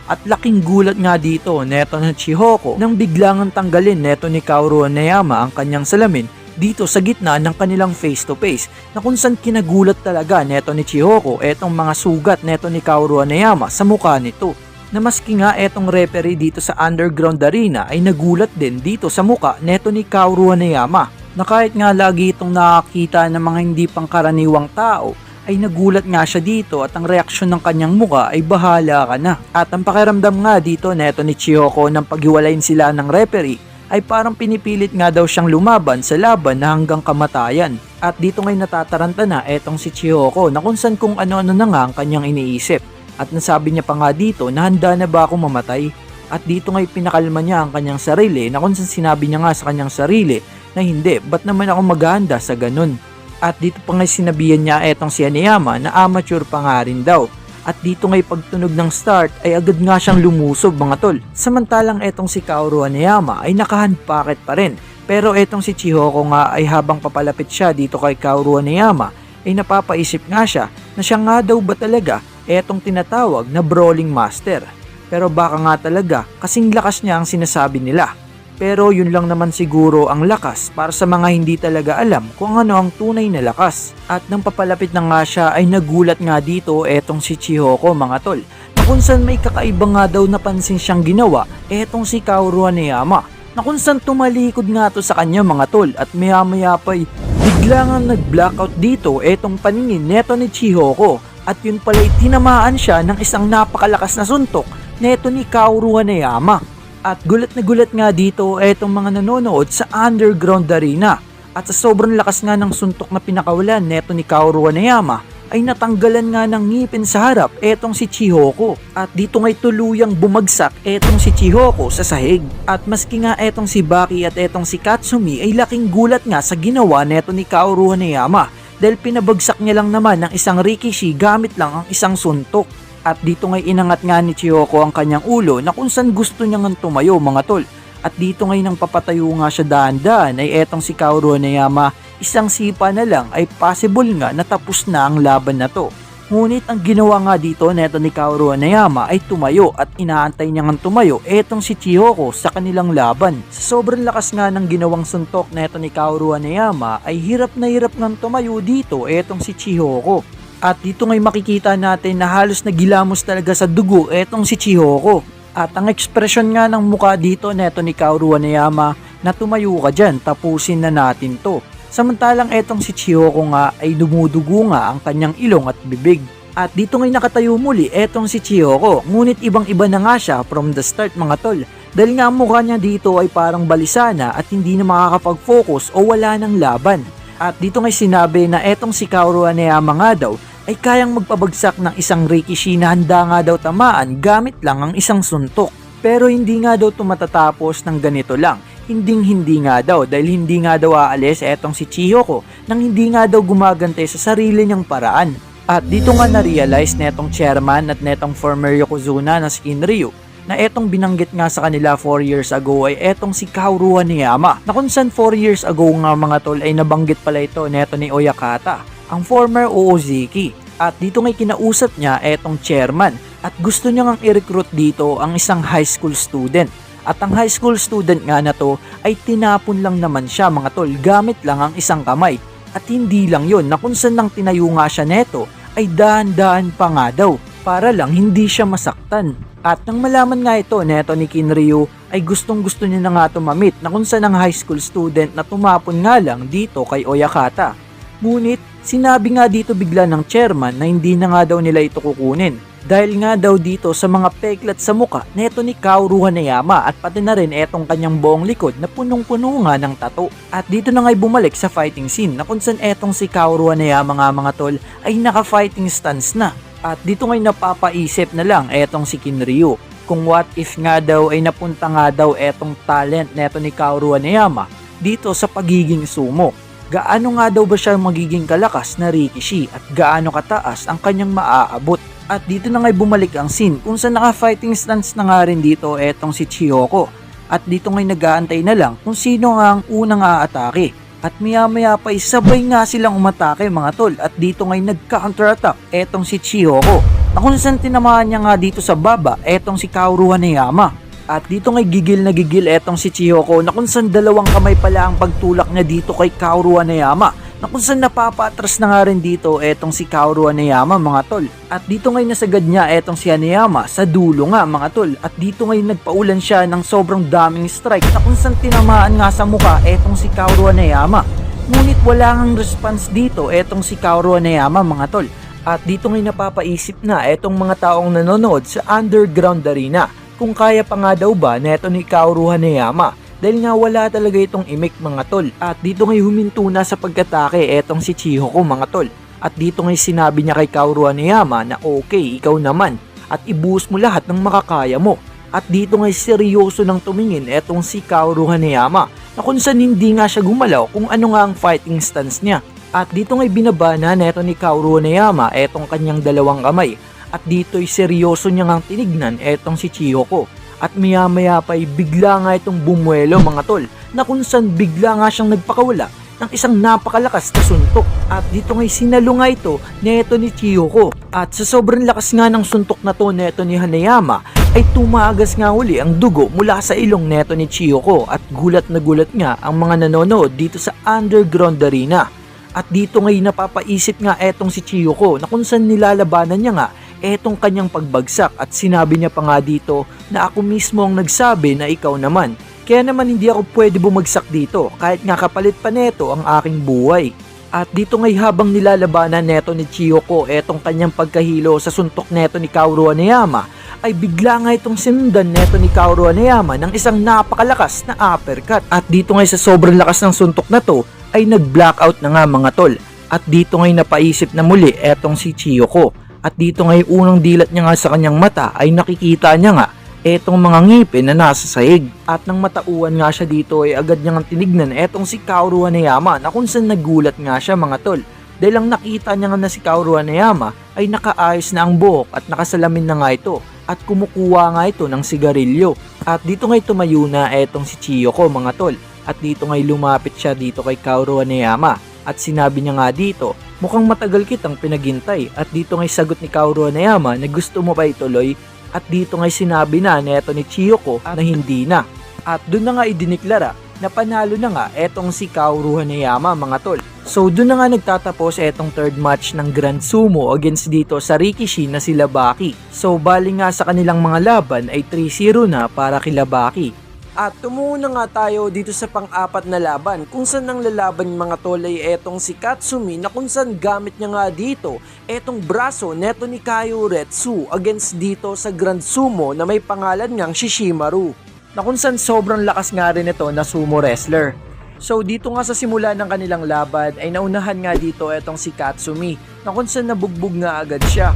At laking gulat nga dito neto ng Chihoko nang biglang tanggalin neto ni Kaoru Hanayama ang kanyang salamin dito sa gitna ng kanilang face to face na kung saan kinagulat talaga neto ni Chihoko etong mga sugat neto ni Kaoru Hanayama sa mukha nito. Na maski nga etong referee dito sa underground arena ay nagulat din dito sa mukha neto ni Kaoru Hanayama na kahit nga lagi itong nakakita ng mga hindi pangkaraniwang tao ay nagulat nga siya dito at ang reaksyon ng kanyang mukha ay bahala ka na. At ang pakiramdam nga dito neto ni Chihoko nang paghiwalayin sila ng referee ay parang pinipilit nga daw siyang lumaban sa laban na hanggang kamatayan. At dito ngay natataranta na etong si Chihoko na kung saan kung ano-ano na nga ang kanyang iniisip. At nasabi niya pa nga dito na handa na ba akong mamatay? At dito ngay pinakalma niya ang kanyang sarili na kung saan sinabi niya nga sa kanyang sarili na hindi, ba't naman ako maghahanda sa ganun? At dito pa ngay sinabihan niya etong si Hanayama na amateur pa nga rin daw. At dito ngay pagtunog ng start ay agad nga siyang lumusob mga tol. Samantalang etong si Kaoru Hanayama ay naka-hand pocket pa rin. Pero etong si Chihoko nga ay habang papalapit siya dito kay Kaoru Hanayama ay napapaisip nga siya na siya nga daw ba talaga etong tinatawag na brawling master. Pero baka nga talaga kasing lakas niya ang sinasabi nila. Pero yun lang naman siguro ang lakas para sa mga hindi talaga alam kung ano ang tunay na lakas. At nang papalapit na nga siya ay nagulat nga dito etong si Chihoko mga tol. na kung saan may kakaiba nga daw napansin siyang ginawa etong si Kaoru Hanayama, na kung saan tumalikod nga to sa kanya mga tol, at maya maya pa'y bigla nga nag-blackout dito etong paningin neto ni Chihoko, at yun pala'y tinamaan siya ng isang napakalakas na suntok neto ni Kaoru Hanayama. At gulat na gulat nga dito etong mga nanonood sa underground arena, at sa sobrang lakas nga ng suntok na pinakawalan neto ni Kaoru Hanayama ay natanggalan nga ng ngipin sa harap etong si Chihoko, at dito nga'y tuluyang bumagsak etong si Chihoko sa sahig. At maski nga etong si Baki at etong si Katsumi ay laking gulat nga sa ginawa neto ni Kaoru Hanayama, dahil pinabagsak niya lang naman ng isang rikishi gamit lang ang isang suntok. At dito nga'y inangat nga ni Chihoko ang kanyang ulo na kung saan gusto niya nga tumayo mga tol. At dito nga'y nang papatayo nga siya dahan-dahan ay etong si Kaoru Hanayama, isang sipa na lang ay possible nga natapos na ang laban na to. Ngunit ang ginawa nga dito neto ni Kaoru Hanayama ay tumayo, at inaantay niya nga tumayo etong si Chihoko sa kanilang laban. Sa sobrang lakas nga ng ginawang suntok neto ni Kaoru Hanayama ay hirap na hirap nga tumayo dito etong si Chihoko. At dito ngay makikita natin na halos nagilamos talaga sa dugo etong si Chihoko. At ang ekspresyon nga ng mukha dito neto ni Kaoru Hanayama na tumayo ka dyan, tapusin na natin to. Samantalang etong si Chihoko nga ay dumudugo nga ang kanyang ilong at bibig. At dito ngay nakatayo muli etong si Chihoko, ngunit ibang iba na nga siya from the start mga tol. Dahil nga ang mukha niya dito ay parang balisana at hindi na makakapag-focus o wala ng laban. At dito ngay sinabi na etong si Kaoru Hanayama nga daw ay kayang magpabagsak ng isang rikishi na handa nga daw tamaan gamit lang ang isang suntok. Pero hindi nga daw tumatatapos ng ganito lang. Hindi nga daw, dahil hindi nga daw aalis etong si Chihoko nang hindi nga daw gumagante sa sarili niyang paraan. At dito nga na-realize netong chairman at netong former Yokozuna na si Kinryu na etong binanggit nga sa kanila 4 years ago ay etong si Kaoru Hanayama, na kung saan 4 years ago nga mga tol ay nabanggit pala ito neto ni Oyakata, ang former Oozeki. At dito ngay kinausap niya etong chairman at gusto niya ngang i-recruit dito ang isang high school student. At ang high school student nga na to ay tinapon lang naman siya mga tol gamit lang ang isang kamay. At hindi lang yon, na kung saan lang tinayo nga siya neto ay dahan-dahan pa nga daw para lang hindi siya masaktan. At nang malaman nga ito neto ni Kinryu ay gustong gusto niya na nga tumamit na kung saan ang high school student na tumapon nga lang dito kay Oyakata. Ngunit sinabi nga dito bigla ng chairman na hindi na nga daw nila ito kukunin. Dahil nga daw dito sa mga peklat sa muka neto ni Kaoru Hanayama, at pati na rin etong kanyang buong likod na punong-puno nga ng tattoo. At dito na nga'y bumalik sa fighting scene na kung saan etong si Kaoru Hanayama nga mga tol ay naka-fighting stance na. At dito nga'y napapaisip na lang etong si Kinryu kung what if nga daw ay napunta nga daw etong talent neto ni Kaoru Hanayama dito sa pagiging sumo. Gaano nga daw ba siya magiging kalakas na rikishi at gaano kataas ang kanyang maaabot. At dito na nga'y bumalik ang scene kung saan naka-fighting stance na nga rin dito etong si Chihoko. At dito nga'y nag-aantay na lang kung sino nga ang unang aatake. At maya maya pa sabay nga silang umatake mga tol, at dito nga'y nag-counter-attack etong si Chihoko, na kung saan tinamaan niya nga dito sa baba etong si Kaoru Hanayama. At dito nga'y gigil na gigil etong si Chihoko na kung saan dalawang kamay pala ang pagtulak niya dito kay Kaoru Hanayama, na kung saan napapatras na nga rin dito etong si Kaoru Hanayama mga tol. At dito nga'y nasagad niya etong si Hanayama sa dulo nga mga tol, at dito nga'y nagpaulan siya ng sobrang daming strike na kung saan tinamaan nga sa muka etong si Kaoru Hanayama. Ngunit wala ngang response dito etong si Kaoru Hanayama mga tol. At dito nga'y napapaisip na etong mga taong nanonood sa underground arena kung kaya pa nga daw ba neto ni Kaoru Hanayama, dahil nga wala talaga itong imik mga tol. At dito ngay huminto na sa pagkatake etong si Chihoko mga tol. At dito ngay sinabi niya kay Kaoru Hanayama na okay, ikaw naman, at ibuhos mo lahat ng makakaya mo. At dito ngay seryoso nang tumingin etong si Kaoru Hanayama, na kung saan hindi nga siya gumalaw kung ano nga ang fighting stance niya. At dito ngay binabana neto ni Kaoru Hanayama etong kanyang dalawang kamay. At dito'y seryoso niya ngang tinignan etong si Chihoko. At maya maya pa'y bigla nga itong bumuelo mga tol, na kung saan bigla nga siyang nagpakawala ng isang napakalakas na suntok. At dito nga'y sinalo nga ito neto ni Chihoko. At sa sobrang lakas nga ng suntok na to neto ni Hanayama ay tumagas nga uli ang dugo mula sa ilong neto ni Chihoko. At gulat na gulat nga ang mga nanonood dito sa underground arena. At dito nga'y napapaisip nga etong si Chihoko na kung saan nilalabanan niya nga etong kanyang pagbagsak at sinabi niya pa nga dito na ako mismo ang nagsabi na ikaw naman. Kaya naman hindi ako pwede bumagsak dito kahit nga kapalit pa neto ang aking buhay. At dito ngay habang nilalabanan neto ni Chiyoko etong kanyang pagkahilo sa suntok neto ni Kaoru Hanayama ay bigla nga itong sinundan neto ni Kaoru Hanayama ng isang napakalakas na uppercut. At dito ngay sa sobrang lakas ng suntok na to ay nag-blackout na nga mga tol. At dito ngay napaisip na muli etong si Chiyoko. At dito ngay unang dilat niya nga sa kanyang mata ay nakikita niya nga etong mga ngipin na nasa sahig. At nang matauhan nga siya dito ay agad niyang tinignan etong si Kaoru Hanayama na kung saan nagulat nga siya mga tol. Dahil lang nakita niya nga na si Kaoru Hanayama ay nakaayos na ang buhok at nakasalamin na nga ito at kumukuha nga ito ng sigarilyo. At dito ngay tumayo na etong si Chiyoko mga tol. At dito ngay lumapit siya dito kay Kaoru Hanayama at sinabi niya nga dito, mukhang matagal kitang pinaghintay. At dito ngay sagot ni Kaoru Hanayama na gusto mo pa ituloy. At dito ngay sinabi na neto ni Chiyoko na hindi na. At doon na nga idiniklara na panalo na nga etong si Kaoru Hanayama mga tol. So doon na nga nagtatapos etong third match ng Grand Sumo against dito sa Rikishi na sila Baki. So bali nga sa kanilang mga laban ay 3-0 na para kila Baki. At tumungo na nga tayo dito sa pang-apat na laban kung saan ang lalaban mga tol ay etong si Katsumi na kung saan gamit niya nga dito etong braso neto ni Kaioretsu against dito sa Grand Sumo na may pangalan ngang Shishimaru na kung saan sobrang lakas nga rin ito na sumo wrestler. So dito nga sa simula ng kanilang laban ay naunahan nga dito etong si Katsumi na kung saan nabugbog nga agad siya.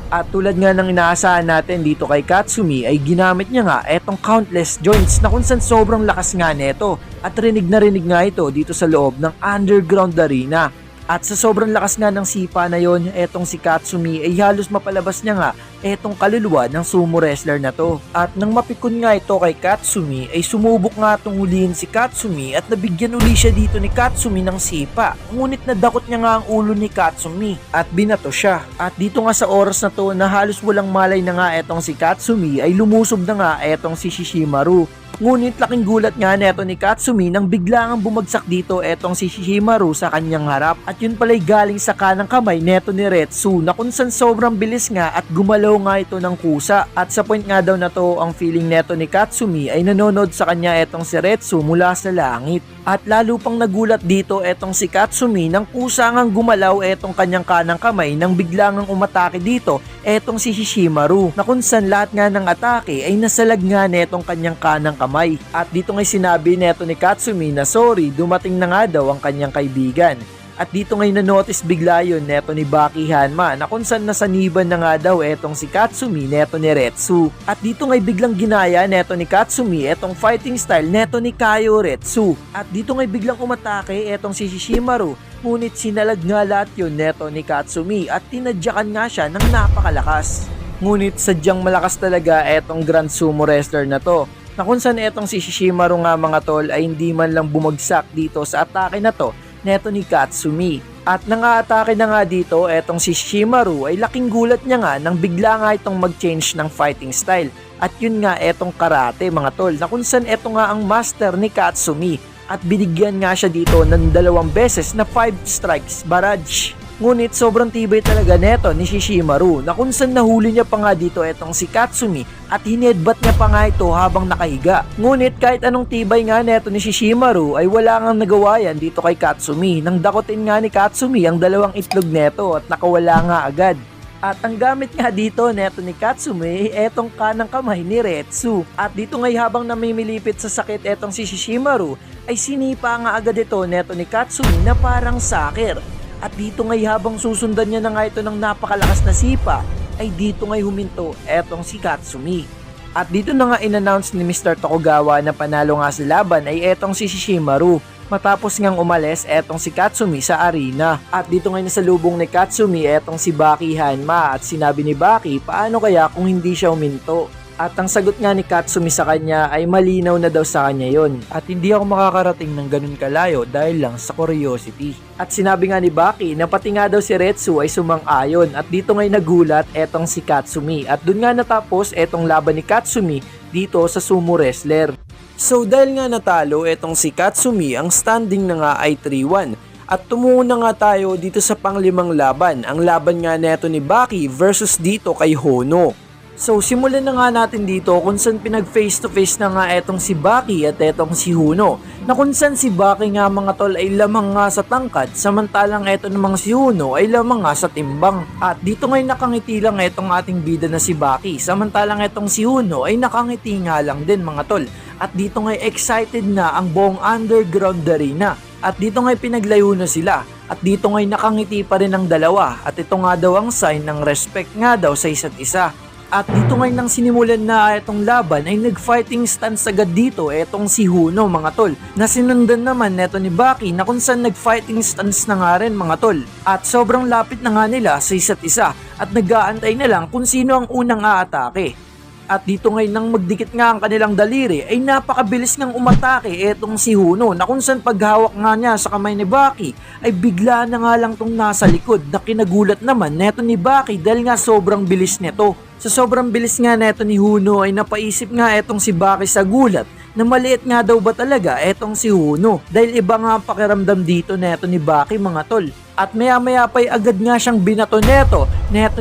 At tulad nga ng inaasahan natin dito kay Katsumi ay ginamit niya nga etong countless joints na kung saan sobrang lakas nga neto at rinig na rinig nga ito dito sa loob ng underground arena. At sa sobrang lakas nga ng sipa na yon, etong si Katsumi ay halos mapalabas niya nga etong kaluluwa ng sumo wrestler na to. At nang mapikon nga ito kay Katsumi ay sumubok nga itong hulihin si Katsumi at nabigyan uli siya dito ni Katsumi ng sipa. Ngunit nadakot niya nga ang ulo ni Katsumi at binato siya. At dito nga sa oras na to na halos walang malay na nga etong si Katsumi ay lumusob na nga etong si Shishimaru. Ngunit laking gulat nga neto ni Katsumi nang biglang bumagsak dito etong si Shishimaru sa kanyang harap. At yun pala'y galing sa kanang kamay neto ni Retsu na kung saan sobrang bilis nga at gumalaw nga ito ng kusa. At sa point nga daw na to ang feeling neto ni Katsumi ay nanonood sa kanya etong si Retsu mula sa langit. At lalo pang nagulat dito etong si Katsumi nang kusa ngang gumalaw etong kanyang kanang kamay nang biglang umatake dito etong si Shishimaru na kung saan lahat nga ng atake ay nasalag nga netong kanyang kanang kamay. At dito ngay sinabi neto ni Katsumi na sorry, dumating na nga daw ang kanyang kaibigan. At dito ngay na-notice bigla yun neto ni Baki Hanma na kung saan nasaniban na nga daw etong si Katsumi neto ni Retsu. At dito ngay biglang ginaya neto ni Katsumi etong fighting style neto ni Kaioretsu. At dito ngay biglang umatake etong si Shishimaru. Ngunit sinalag nga lahat yun neto ni Katsumi at tinadyakan nga siya ng napakalakas. Ngunit sadyang malakas talaga etong Grand Sumo wrestler na to. Na kung saan etong si Shishimaru nga mga tol ay hindi man lang bumagsak dito sa atake na to neto ni Katsumi. At nang-aatake na nga dito etong si Shishimaru ay laking gulat niya nga nang bigla nga itong mag-change ng fighting style. At yun nga etong karate mga tol na kung saan eto nga ang master ni Katsumi. At binigyan nga siya dito ng 2 beses na 5 strikes barrage. Ngunit sobrang tibay talaga neto ni Shishimaru na kung saan nahuli niya pa nga dito etong si Katsumi at hinedbat niya pa nga ito habang nakahiga. Ngunit kahit anong tibay nga neto ni Shishimaru ay wala ngang nagawa yan dito kay Katsumi nang dakutin nga ni Katsumi ang 2 itlog neto at nakawala nga agad. At ang gamit nga dito neto ni Katsumi etong kanang kamay ni Retsu. At dito ngay habang namimilipit sa sakit etong si Shishimaru ay sinipa nga agad ito neto ni Katsumi na parang sakir. At dito ngay habang susundan niya na nga ito ng napakalakas na sipa ay dito ngay huminto etong si Katsumi. At dito na nga in-announce ni Mr. Tokugawa na panalo nga sa laban ay etong si Shishimaru. Matapos ngang umalis etong si Katsumi sa arena. At dito ngay nasalubong ni Katsumi etong si Baki Hanma at sinabi ni Baki paano kaya kung hindi siya huminto. At ang sagot nga ni Katsumi sa kanya ay malinaw na daw sa kanya yon. At hindi ako makakarating ng ganun kalayo dahil lang sa curiosity. At sinabi nga ni Baki na pati nga daw si Retsu ay sumang-ayon. At dito ngay nagulat etong si Katsumi. At dun nga natapos etong laban ni Katsumi dito sa sumo wrestler. So dahil nga natalo etong si Katsumi, ang standing na nga ay 3-1. At tumungo na nga tayo dito sa panglimang laban. Ang laban nga neto ni Baki versus dito kay Hono. So simulan na nga natin dito kung saan pinag face to face na nga etong si Baki at etong si Hono. Na kung saan si Baki nga mga tol ay lamang nga sa tangkad, samantalang eto namang si Hono ay lamang nga sa timbang. At dito ngay nakangiti lang etong ating bida na si Baki, samantalang etong si Hono ay nakangiti nga lang din mga tol. At dito ngay excited na ang buong underground arena. At dito ngay pinaglayo na sila. At dito ngay nakangiti pa rin ang dalawa. At ito nga daw ang sign ng respect nga daw sa isa't isa. At dito ngay nang sinimulan na itong laban ay nag-fighting stance agad dito etong si Hono mga tol. Na sinundan naman neto ni Baki na kung saan nag-fighting stance na nga rin mga tol. At sobrang lapit na nga nila sa isa't isa at nag-aantay na lang kung sino ang unang aatake. At dito ngay nang magdikit nga ang kanilang daliri ay napakabilis ngang umatake etong si Hono na kung saan paghawak nga niya sa kamay ni Baki ay bigla na nga lang tong nasa likod na kinagulat naman neto ni Baki dahil nga sobrang bilis nito. Sa sobrang bilis nga neto ni Hono ay napaisip nga etong si Baki sa gulat na maliit nga daw ba talaga etong si Hono dahil iba nga ang pakiramdam dito neto ni Baki mga tol. At maya pa'y agad nga siyang binato neto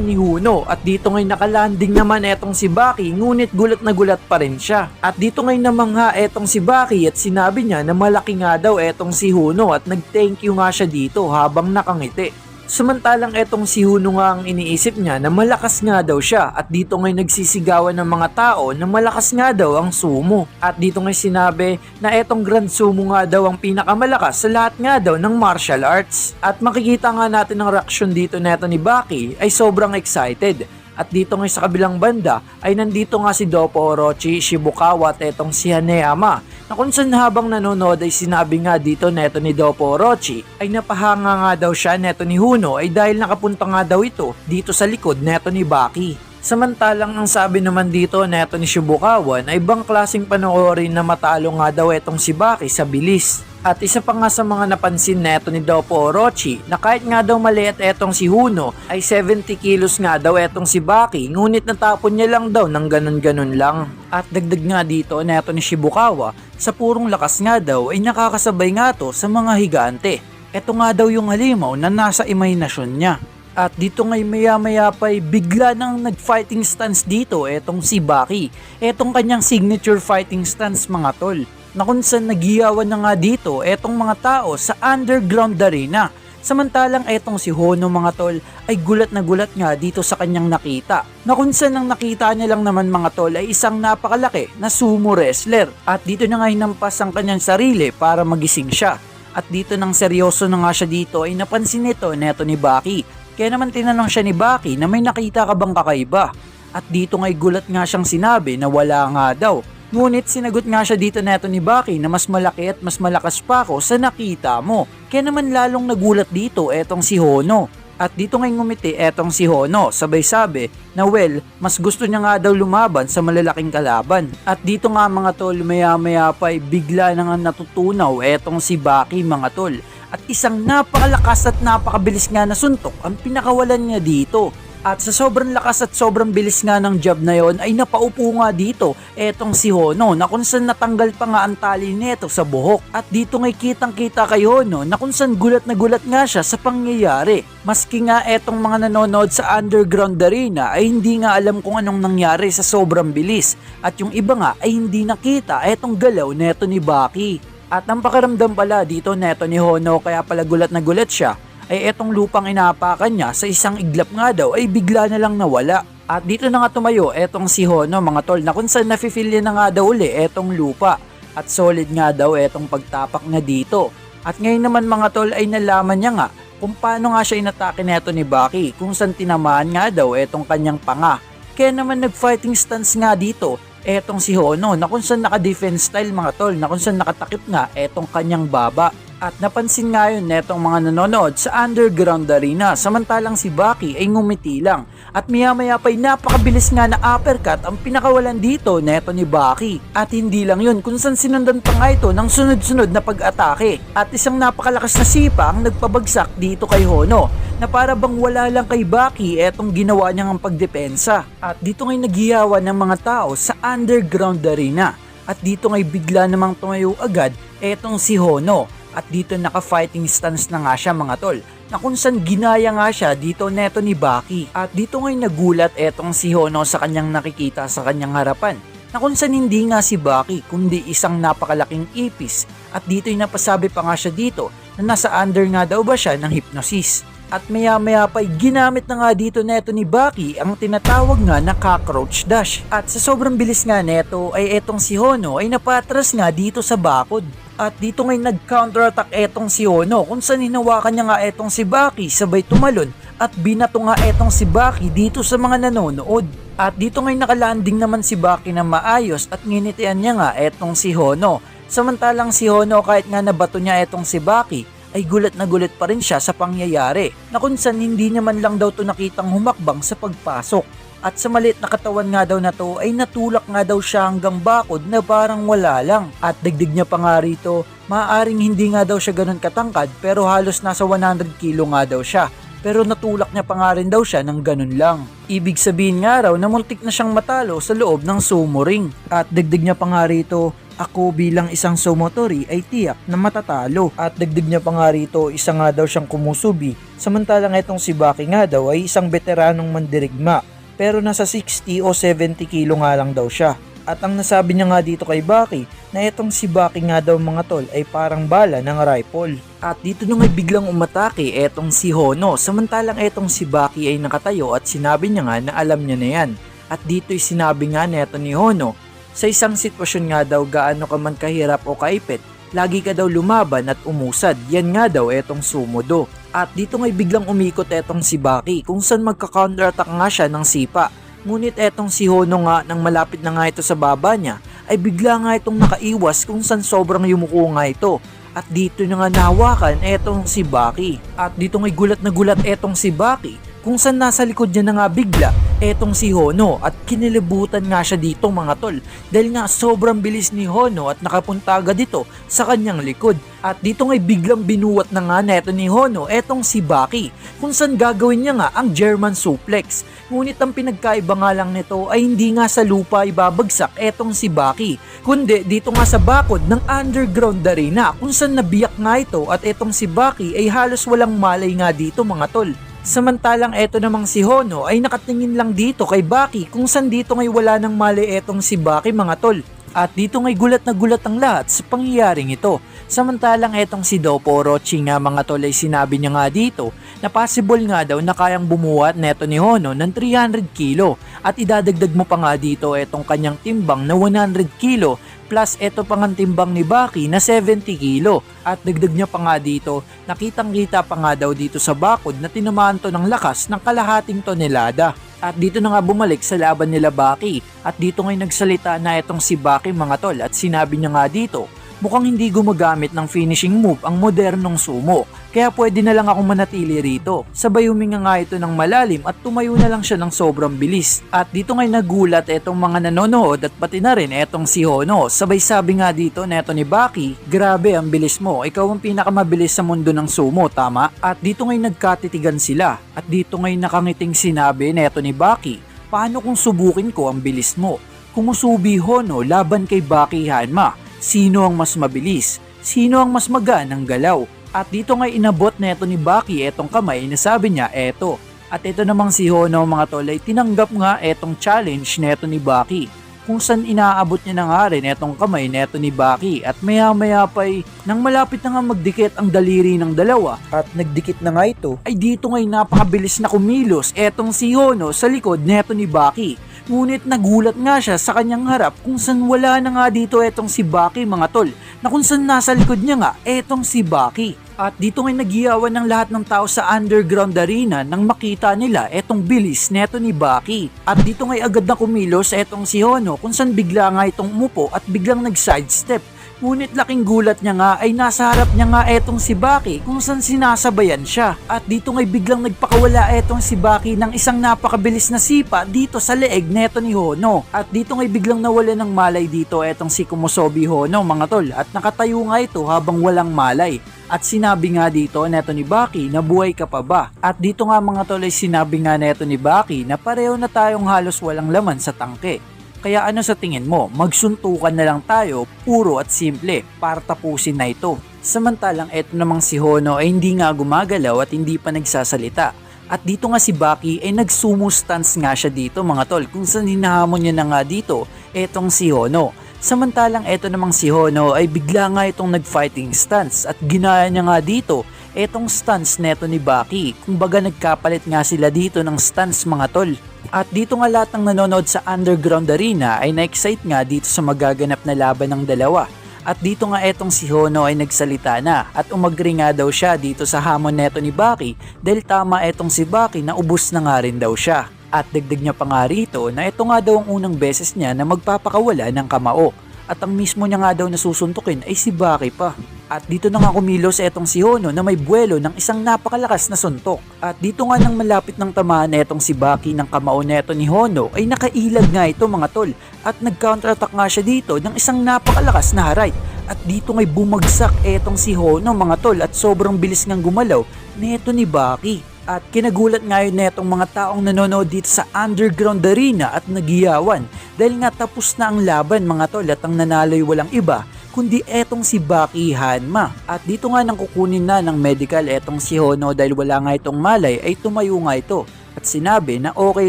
ni Hono at dito ngay nakalanding naman etong si Baki ngunit gulat na gulat pa rin siya. At dito ngay namangha etong si Baki at sinabi niya na malaki nga daw etong si Hono at nag-thank you nga siya dito habang nakangiti. Samantalang etong si Hono nga ang iniisip niya na malakas nga daw siya at dito ngay nagsisigawan ng mga tao na malakas nga daw ang sumo. At dito ngay sinabi na etong Grand Sumo nga daw ang pinakamalakas sa lahat nga daw ng martial arts. At makikita nga natin ang reaksyon dito neto ni Baki ay sobrang excited. At dito ngay sa kabilang banda ay nandito nga si Doppo Orochi, Shibukawa at etong si Haneyama na kung saan habang nanonood ay sinabi nga dito neto ni Doppo Orochi ay napahanga nga daw siya neto ni Hono ay dahil nakapunta nga daw ito dito sa likod neto ni Baki. Samantalang ang sabi naman dito neto ni Shibukawa na ibang klaseng panoorin na matalo nga daw etong si Baki sa bilis. At isa pa nga sa mga napansin neto ni Doppo Orochi na kahit nga daw maliit etong si Hono ay 70 kilos nga daw etong si Baki ngunit natapon niya lang daw ng ganun-ganun lang. At dagdag nga dito neto ni Shibukawa sa purong lakas nga daw ay nakakasabay nga to sa mga higante. Ito nga daw yung halimaw na nasa imahinasyon niya. At dito ngay maya pa'y bigla nang nag-fighting stance dito etong si Baki. Etong kanyang signature fighting stance mga tol. Na kung saan nagiyawan na nga dito etong mga tao sa underground arena. Samantalang etong si Hono mga tol ay gulat na gulat nga dito sa kanyang nakita. Na kung saan ang nakita niya lang naman mga tol ay isang napakalaki na sumo wrestler. At dito na nga hinampas ang kanyang sarili para magising siya. At dito nang seryoso na nga siya dito ay napansin nito neto ni Baki. Kaya naman tinanong siya ni Baki na may nakita ka bang kakaiba. At dito nga'y gulat nga siyang sinabi na wala nga daw. Ngunit sinagot nga siya dito neto ni Baki na mas malaki at mas malakas pa ako sa nakita mo. Kaya naman lalong nagulat dito etong si Hono. At dito ngay ngumiti etong si Hono sabay sabi na well, mas gusto niya nga daw lumaban sa malalaking kalaban. At dito nga mga tol maya pa'y bigla na nga natutunaw etong si Baki mga tol. At isang napakalakas at napakabilis nga na suntok ang pinakawalan niya dito. At sa sobrang lakas at sobrang bilis nga ng jab na yon ay napaupo nga dito etong si Hono na kung saan natanggal pa nga ang tali nito sa buhok. At dito ngay kitang kita kay Hono na kung saan gulat na gulat nga siya sa pangyayari. Maski nga etong mga nanonood sa underground arena ay hindi nga alam kung anong nangyari sa sobrang bilis. At yung iba nga ay hindi nakita etong galaw neto ni Baki. At ang pakiramdam pala dito neto ni Hono kaya pala gulat na gulat siya ay etong lupang inapakan niya sa isang iglap nga daw ay bigla na lang nawala. At dito na nga tumayo etong si Hono mga tol na kung saan nafe-feel niya na nga daw uli etong lupa. At solid nga daw etong pagtapak na dito. At ngayon naman mga tol ay nalaman niya nga kung paano nga siya inatake neto ni Baki kung saan tinamaan nga daw etong kanyang panga. Kaya naman nag-fighting stance nga dito etong si Hono na kung saan naka-defense style mga tol na kung saan nakatakip nga etong kanyang baba. At napansin nga yun netong mga nanonood sa underground arena samantalang si Baki ay ngumiti lang. At maya pa'y napakabilis nga na uppercut ang pinakawalan dito neto ni Baki. At hindi lang yun kung saan sinundan pa nga ito ng sunod-sunod na pag-atake. At isang napakalakas na sipa ang nagpabagsak dito kay Hono na para bang wala lang kay Baki etong ginawa niyang pagdepensa. At dito ngay naghiyawan ng mga tao sa underground arena. At dito ngay bigla namang tumayo agad etong si Hono. At dito naka-fighting stance na nga siya mga tol, na kung saan ginaya nga siya dito neto ni Baki. At dito ngay nagulat etong si Hono sa kanyang nakikita sa kanyang harapan, na kung saan hindi nga si Baki kundi isang napakalaking ipis. At dito yung napasabi pa nga siya dito na nasa under nga daw ba siya ng hypnosis. At maya pa ginamit na nga dito neto ni Baki ang tinatawag nga na cockroach dash. At sa sobrang bilis nga neto ay etong si Hono ay napatras nga dito sa bakod. At dito ngay nag-counterattack etong si Hono kung saan hinawakan niya nga etong si Baki sabay tumalon at binato nga etong si Baki dito sa mga nanonood. At dito ngay nakalanding naman si Baki na maayos at nginitian niya nga etong si Hono. Samantalang si Hono kahit nga nabato niya etong si Baki ay gulat na gulat pa rin siya sa pangyayari na kung saan hindi niya man lang daw to nakitang humakbang sa pagpasok. At sa maliit na katawan nga daw na to ay natulak nga daw siya hanggang bakod na parang wala lang. At dagdag niya pa nga rito, maaaring hindi nga daw siya ganun katangkad pero halos nasa 100 kilo nga daw siya. Pero natulak niya pa nga rin daw siya ng ganun lang. Ibig sabihin nga raw na muntik na siyang matalo sa loob ng sumo ring. At dagdag niya pa nga rito, ako bilang isang sumotori ay tiyak na matatalo. At dagdag niya pa nga rito, isa nga daw siyang kumusubi. Samantalang itong si Baki nga daw ay isang veteranong mandirigma. Pero nasa 60 o 70 kilo nga lang daw siya. At ang nasabi niya nga dito kay Baki na itong si Baki nga daw mga tol ay parang bala ng rifle. At dito na nga biglang umatake etong si Hono, samantalang etong si Baki ay nakatayo at sinabi niya nga na alam niya na yan. At dito'y sinabi nga neto ni Hono, sa isang sitwasyon nga daw gaano ka man kahirap o kaipit, lagi ka daw lumaban at umusad, yan nga daw etong sumo do. At dito ngay biglang umikot etong si Baki kung saan magka-counterattack nga siya ng sipa. Ngunit etong si Hono nga nang malapit na nga ito sa baba niya ay bigla nga itong nakaiwas kung saan sobrang yumuko nga ito. At dito na nga nahawakan etong si Baki. At dito ngay gulat na gulat etong si Baki kung saan nasa likod niya na nga bigla etong si Hono at kinilibutan nga siya dito mga tol dahil nga sobrang bilis ni Hono at nakapunta agad dito sa kanyang likod. At dito ngay biglang binuwat na nga neto ni Hono etong si Baki kung saan gagawin niya nga ang German suplex. Ngunit ang pinagkaiba nga lang nito ay hindi nga sa lupa ibabagsak etong si Baki kundi dito nga sa bakod ng underground arena kung saan nabiyak nga ito at etong si Baki ay halos walang malay nga dito mga tol. Samantalang eto namang si Hono ay nakatingin lang dito kay Baki kung saan dito ngay wala nang mali etong si Baki mga tol. At dito ngay gulat na gulat ang lahat sa pangyayaring ito. Samantalang etong si Dopo Orochi nga mga tol ay sinabi niya nga dito na possible nga daw na kayang bumuhat neto ni Hono ng 300 kilo at idadagdag mo pa nga dito etong kanyang timbang na 100 kilo plus eto pang ang timbang ni Baki na 70 kilo. At dagdag niya pa nga dito, nakitang kita pa nga daw dito sa bakod na tinamaan to ng lakas ng kalahating tonelada. At dito na nga bumalik sa laban nila Baki at dito ngay nagsalita na etong si Baki mga tol at sinabi niya nga dito, mukhang hindi gumagamit ng finishing move ang modernong sumo, kaya pwede na lang akong manatili rito. Sabay huminga nga ito ng malalim at tumayo na lang siya ng sobrang bilis. At dito ngay nagulat etong mga nanonood at pati na rin etong si Hono. Sabay sabi nga dito neto ni Baki, grabe ang bilis mo, ikaw ang pinakamabilis sa mundo ng sumo, tama? At dito ngay nagkatitigan sila at dito ngay nakangiting sinabi neto ni Baki, paano kung subukin ko ang bilis mo? Kumusubi Hono laban kay Baki Hanma. Sino ang mas mabilis? Sino ang mas maganang galaw? At dito nga inabot neto ni Baki etong kamay na sabi niya eto. At ito namang si Hono mga tol ay tinanggap nga etong challenge neto ni Baki. Kung saan inaabot niya na nga rin etong kamay neto ni Baki at maya pa'y nang malapit na nga magdikit ang daliri ng dalawa at nagdikit na nga ito ay dito nga'y napakabilis na kumilos etong si Hono sa likod neto ni Baki. Ngunit nagulat nga siya sa kanyang harap kung saan wala na nga dito etong si Baki mga tol na kung saan nasa likod niya nga etong si Baki. At dito ngay nagiyawan ng lahat ng tao sa underground arena nang makita nila etong bilis neto ni Baki. At dito ngay agad na kumilos etong si Hono kung saan bigla nga itong umupo at biglang nag-sidestep. Ngunit laking gulat niya nga ay nasa harap niya nga etong si Baki kung saan sinasabayan siya. At dito ngay biglang nagpakawala etong si Baki ng isang napakabilis na sipa dito sa leeg neto ni Hono. At dito ngay biglang nawala ng malay dito etong si Kumusobi Hono mga tol at nakatayo nga ito habang walang malay. At sinabi nga dito neto ni Baki na buhay ka pa ba? At dito nga mga tol ay sinabi nga neto ni Baki na pareho na tayong halos walang laman sa tangke. Kaya ano sa tingin mo, magsuntukan na lang tayo, puro at simple, para tapusin na ito. Samantalang eto namang si Hono ay hindi nga gumagalaw at hindi pa nagsasalita. At dito nga si Baki ay nagsumo stance nga siya dito mga tol, kung saan hinahamon niya na nga dito etong si Hono. Samantalang eto namang si Hono ay bigla nga itong nag-fighting stance at ginaya niya nga dito etong stance neto ni Baki. Kumbaga nagkapalit nga sila dito ng stance mga tol. At dito nga lahat ng nanonood sa Underground Arena ay na-excite nga dito sa magaganap na laban ng dalawa. At dito nga etong si Hono ay nagsalita na at umagri nga daw siya dito sa hamon neto ni Baki dahil tama etong si Baki na ubos na nga rin daw siya. At dagdag niya pa nga rito na ito nga daw ang unang beses niya na magpapakawala ng kamao at ang mismo niya nga daw nasusuntukin ay si Baki pa. At dito na nga kumilos etong si Hono na may buwelo ng isang napakalakas na suntok. At dito nga nang malapit ng tamaan etong si Baki ng kamao neto ni Hono ay nakailag nga ito mga tol at nag-counterattack nga siya dito ng isang napakalakas na right. At dito nga'y bumagsak etong si Hono mga tol at sobrang bilis ngang gumalaw neto ni Baki. At kinagulat nga yun netong mga taong nanonood dito sa Underground Arena at nagiyawan dahil nga tapos na ang laban mga tol at ang nanalo'y walang iba kundi etong si Baki Hanma. At dito nga nang kukunin na ng medical etong si Hono dahil wala nga itong malay ay tumayo nga ito at sinabi na okay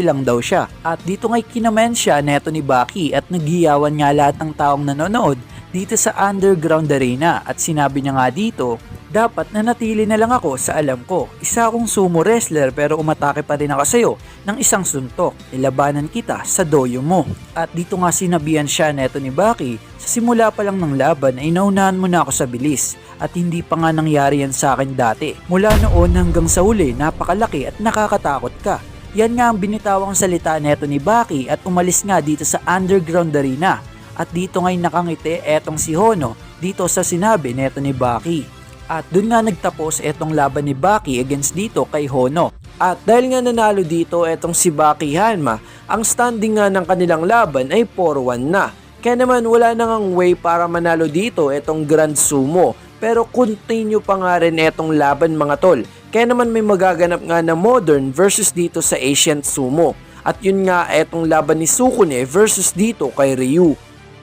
lang daw siya. At dito nga'y kinamen siya neto ni Baki at nagiyawan nga lahat ng taong nanonood dito sa Underground Arena at sinabi niya nga dito, dapat nanatili na lang ako sa alam ko. Isa akong sumo wrestler pero umatake pa rin ako sa'yo ng isang suntok. Ilabanan kita sa doyo mo. At dito nga sinabihan siya neto ni Baki, sa simula pa lang ng laban ay naunahan mo na ako sa bilis at hindi pa nga nangyari yan sa akin dati. Mula noon hanggang sa uli napakalaki at nakakatakot ka. Yan nga ang binitawang salita neto ni Baki at umalis nga dito sa Underground Arena. At dito nga'y nakangiti etong si Hono dito sa sinabi neto ni Baki. At dun nga nagtapos etong laban ni Baki against dito kay Hono. At dahil nga nanalo dito etong si Baki Hanma, ang standing nga ng kanilang laban ay 4-1 na. Kaya naman wala nang way para manalo dito etong Grand Sumo. Pero continue pa nga rin etong laban mga tol. Kaya naman may magaganap nga na Modern versus dito sa Ancient Sumo. At yun nga etong laban ni Sukune versus dito kay Ryu.